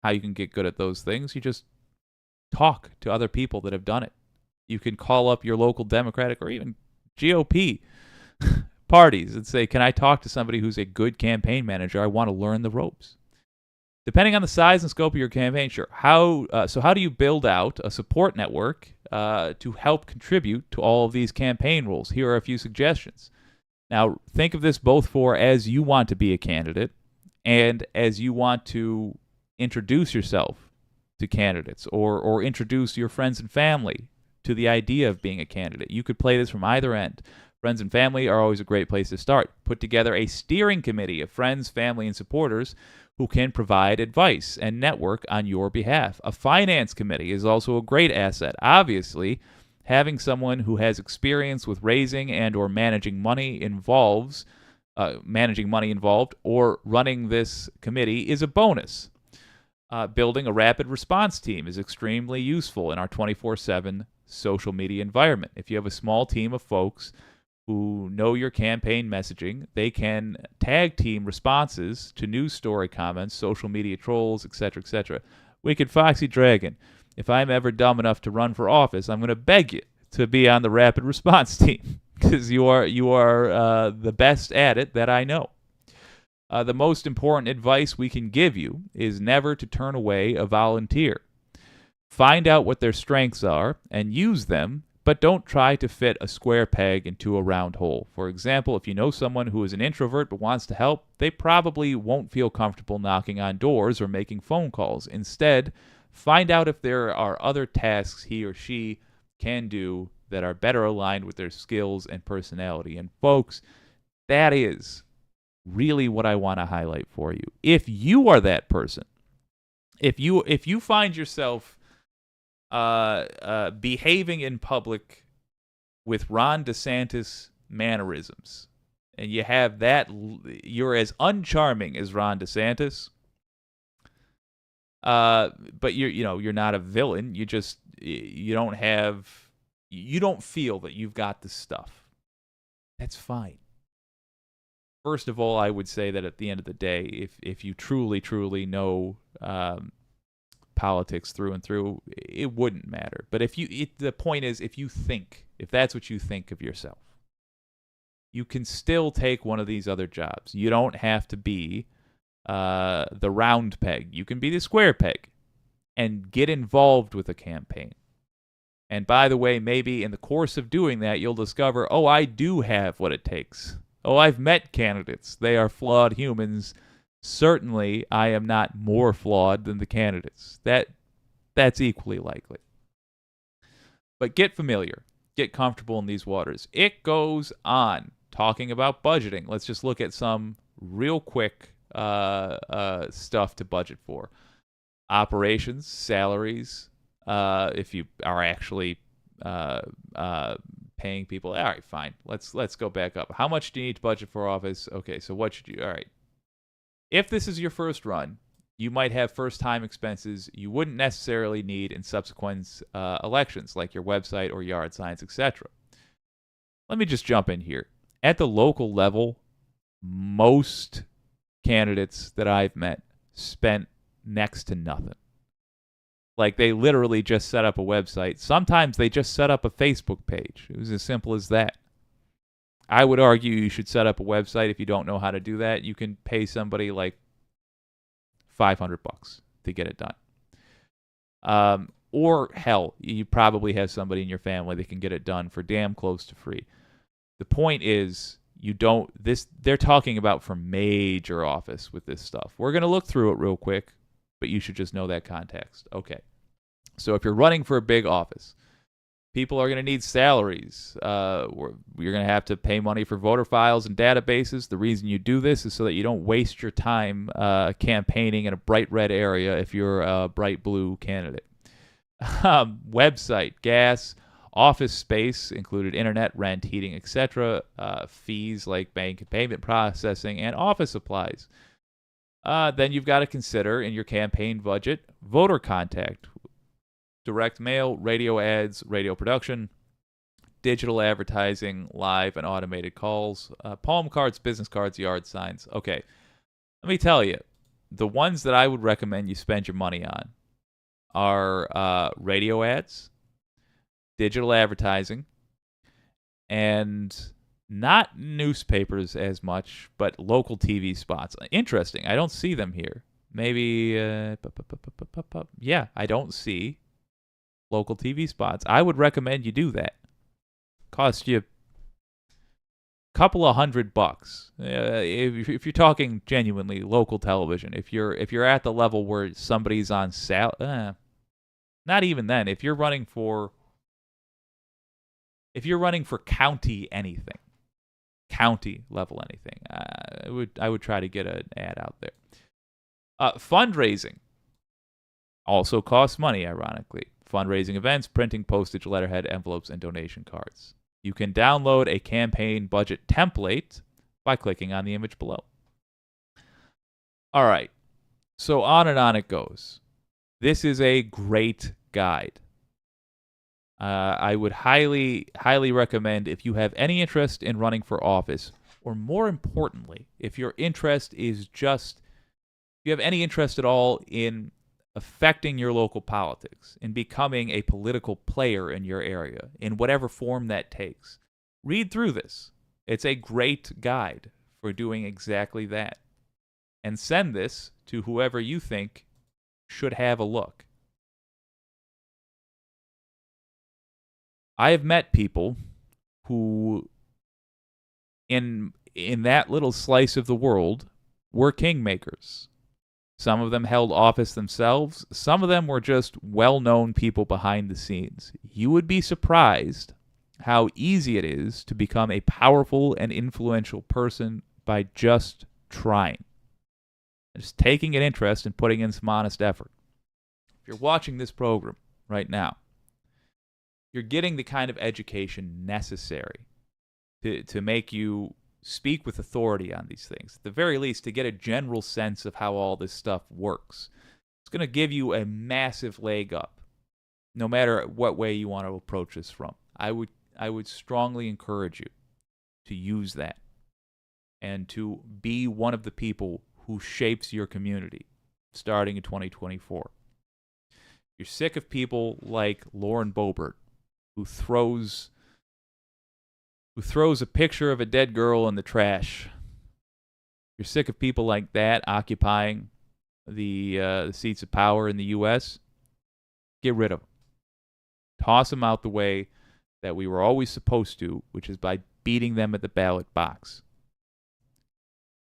how you can get good at those things. You just talk to other people that have done it. You can call up your local Democratic or even GOP parties and say, can I talk to somebody who's a good campaign manager? I want to learn the ropes. Depending on the size and scope of your campaign, sure. How do you build out a support network to help contribute to all of these campaign roles? Here are a few suggestions. Now, think of this both for as you want to be a candidate and as you want to introduce yourself to candidates or introduce your friends and family to the idea of being a candidate. You could play this from either end. Friends and family are always a great place to start. Put together a steering committee of friends, family, and supporters who can provide advice and network on your behalf. A finance committee is also a great asset. Obviously, having someone who has experience with raising and or managing money involved or running this committee is a bonus. Building a rapid response team is extremely useful in our 24/7 social media environment. If you have a small team of folks who know your campaign messaging, they can tag team responses to news story comments, social media trolls, etc., etc. Wicked Foxy Dragon, if I'm ever dumb enough to run for office, I'm going to beg you to be on the rapid response team because you are the best at it that I know. The most important advice we can give you is never to turn away a volunteer. Find out what their strengths are and use them, but don't try to fit a square peg into a round hole. For example, if you know someone who is an introvert but wants to help, they probably won't feel comfortable knocking on doors or making phone calls. Instead, find out if there are other tasks he or she can do that are better aligned with their skills and personality. And folks, that is really what I want to highlight for you. If you are that person, if you find yourself behaving in public with Ron DeSantis mannerisms, and you have that, you're as uncharming as Ron DeSantis, but you're not a villain. You don't feel that you've got the stuff. That's fine. First of all, I would say that at the end of the day, if you truly know politics through and through, it wouldn't matter. But the point is, if that's what you think of yourself, you can still take one of these other jobs. You don't have to be the round peg. You can be the square peg and get involved with a campaign. And by the way, maybe in the course of doing that, you'll discover, oh, I do have what it takes. Oh, I've met candidates. They are flawed humans. Certainly, I am not more flawed than the candidates. That's equally likely. But get familiar. Get comfortable in these waters. It goes on. Talking about budgeting. Let's just look at some real quick stuff to budget for. Operations, salaries, if you are actually paying people. All right, fine. Let's go back up. How much do you need to budget for office? Okay, so what should you? All right. If this is your first run, you might have first-time expenses you wouldn't necessarily need in subsequent elections, like your website or yard signs, etc. Let me just jump in here. At the local level, most candidates that I've met spent next to nothing. Like, they literally just set up a website. Sometimes they just set up a Facebook page. It was as simple as that. I would argue you should set up a website. If you don't know how to do that, you can pay somebody like $500 to get it done. Or hell, you probably have somebody in your family that can get it done for damn close to free. The point is, they're talking about for major office with this stuff. We're going to look through it real quick, but you should just know that context. Okay. So if you're running for a big office, people are going to need salaries. You're going to have to pay money for voter files and databases. The reason you do this is so that you don't waste your time campaigning in a bright red area if you're a bright blue candidate. Website, gas, office space, included internet, rent, heating, etc. Fees like bank and payment processing, and office supplies. Then you've got to consider in your campaign budget voter contact. direct mail, radio ads, radio production, digital advertising, live and automated calls, palm cards, business cards, yard signs. Okay, let me tell you, the ones that I would recommend you spend your money on are radio ads, digital advertising, and not newspapers as much, but local TV spots. Interesting. I don't see them here. Maybe, yeah, I don't see local TV spots. I would recommend you do that. Cost you a couple of $100. If you're talking genuinely local television, if you're at the level where somebody's on not even then. If you're running for county anything, county level anything, I would try to get an ad out there. Fundraising also costs money, ironically. Fundraising events, printing, postage, letterhead, envelopes, and donation cards. You can download a campaign budget template by clicking on the image below. All right, so on and on it goes. This is a great guide. I would highly, highly recommend if you have any interest in running for office, or more importantly, if your interest is just, if you have any interest at all in affecting your local politics, in becoming a political player in your area, in whatever form that takes, read through this. It's a great guide for doing exactly that. And send this to whoever you think should have a look. I have met people who, in that little slice of the world, were kingmakers. Some of them held office themselves. Some of them were just well-known people behind the scenes. You would be surprised how easy it is to become a powerful and influential person by just trying. Just taking an interest and putting in some honest effort. If you're watching this program right now, you're getting the kind of education necessary to make you speak with authority on these things. At the very least, to get a general sense of how all this stuff works. It's going to give you a massive leg up, no matter what way you want to approach this from. I would strongly encourage you to use that and to be one of the people who shapes your community starting in 2024. You're sick of people like Lauren Boebert, who throws a picture of a dead girl in the trash. You're sick of people like that occupying the seats of power in the U.S. Get rid of them. Toss them out the way that we were always supposed to, which is by beating them at the ballot box.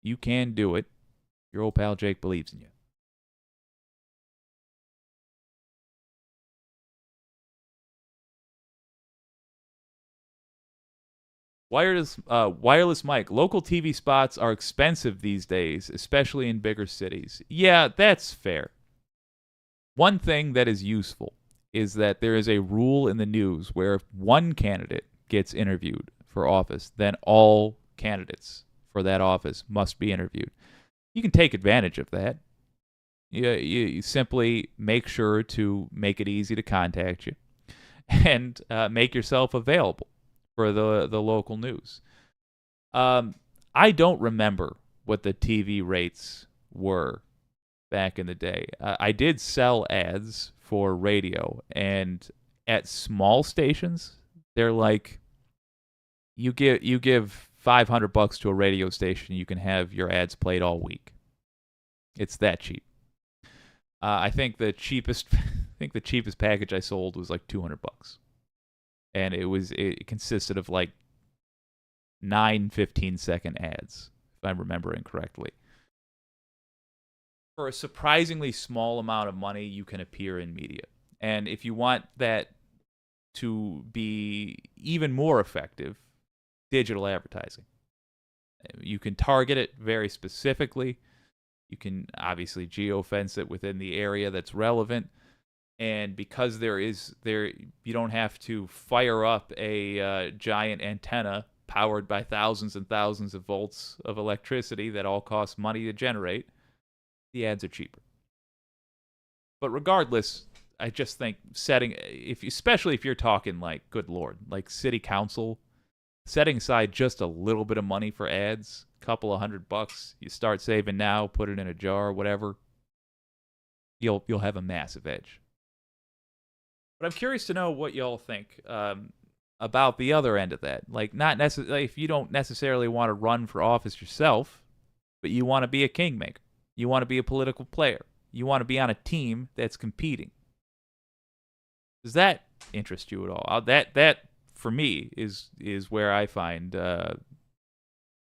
You can do it. Your old pal Jake believes in you. Wireless mic. Local TV spots are expensive these days, especially in bigger cities. Yeah, that's fair. One thing that is useful is that there is a rule in the news where if one candidate gets interviewed for office, then all candidates for that office must be interviewed. You can take advantage of that. You simply make sure to make it easy to contact you and make yourself available for the local news. I don't remember what the TV rates were back in the day. I did sell ads for radio, and at small stations, they're like, you give $500 to a radio station, you can have your ads played all week. It's that cheap. I think the cheapest package I sold was like $200. And it consisted of like 9 15-second ads, if I'm remembering correctly. For a surprisingly small amount of money, you can appear in media. And if you want that to be even more effective, digital advertising. You can target it very specifically. You can obviously geofence it within the area that's relevant. And because you don't have to fire up a giant antenna powered by thousands and thousands of volts of electricity that all cost money to generate, the ads are cheaper. But regardless, I just think especially if you're talking like, good Lord, like city council, setting aside just a little bit of money for ads, couple of $100, you start saving now, put it in a jar, whatever, you'll have a massive edge. But I'm curious to know what y'all think about the other end of that. Like, not necessarily if you don't necessarily want to run for office yourself, but you want to be a kingmaker, you want to be a political player, you want to be on a team that's competing. Does that interest you at all? That for me is where I find the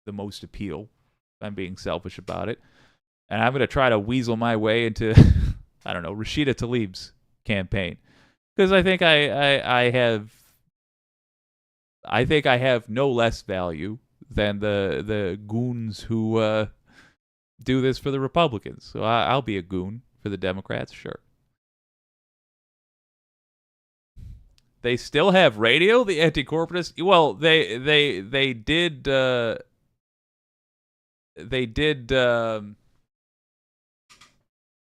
most appeal. If I'm being selfish about it, and I'm gonna try to weasel my way into I don't know, Rashida Tlaib's campaign, because I think I have no less value than the goons who do this for the Republicans. So I'll be a goon for the Democrats, sure. They still have radio, the Anticorporatist. Well, they did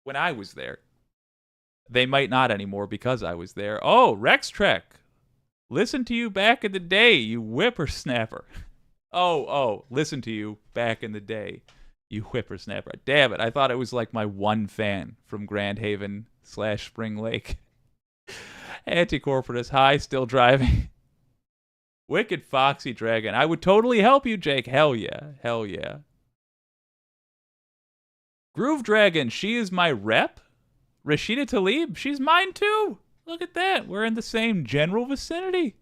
when I was there. They might not anymore because I was there. Oh, Rex Trek. Listen to you back in the day, you whippersnapper. Oh, listen to you back in the day, you whippersnapper. Damn it, I thought it was like my one fan from Grand Haven / Spring Lake. Anticorporatist, hi, still driving. Wicked Foxy Dragon. I would totally help you, Jake. Hell yeah. Hell yeah. Groove Dragon, she is my rep. Rashida Tlaib, she's mine too. Look at that. We're in the same general vicinity.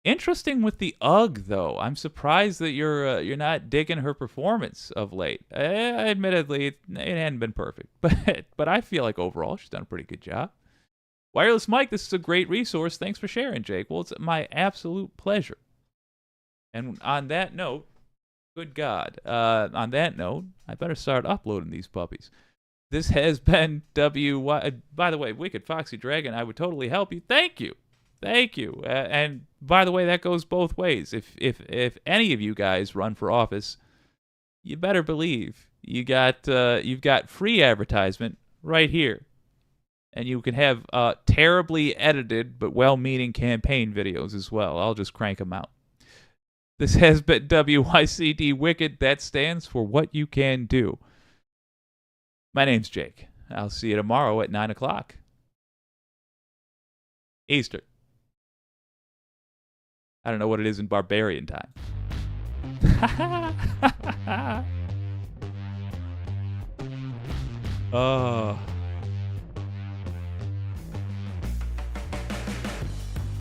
Interesting with the UGG, though. I'm surprised that you're not digging her performance of late. Admittedly, it hadn't been perfect, but I feel like overall she's done a pretty good job. Wireless Mike, this is a great resource. Thanks for sharing, Jake. Well, it's my absolute pleasure. And on that note, good God, on that note, I better start uploading these puppies. This has been by the way, Wicked Foxy Dragon, I would totally help you. Thank you. Thank you. And by the way, that goes both ways. If any of you guys run for office, you better believe you've got free advertisement right here. And you can have terribly edited but well-meaning campaign videos as well. I'll just crank them out. This has been WYCD Wicked. That stands for What You Can Do. My name's Jake. I'll see you tomorrow at 9 o'clock. Easter. I don't know what it is in barbarian time. Oh.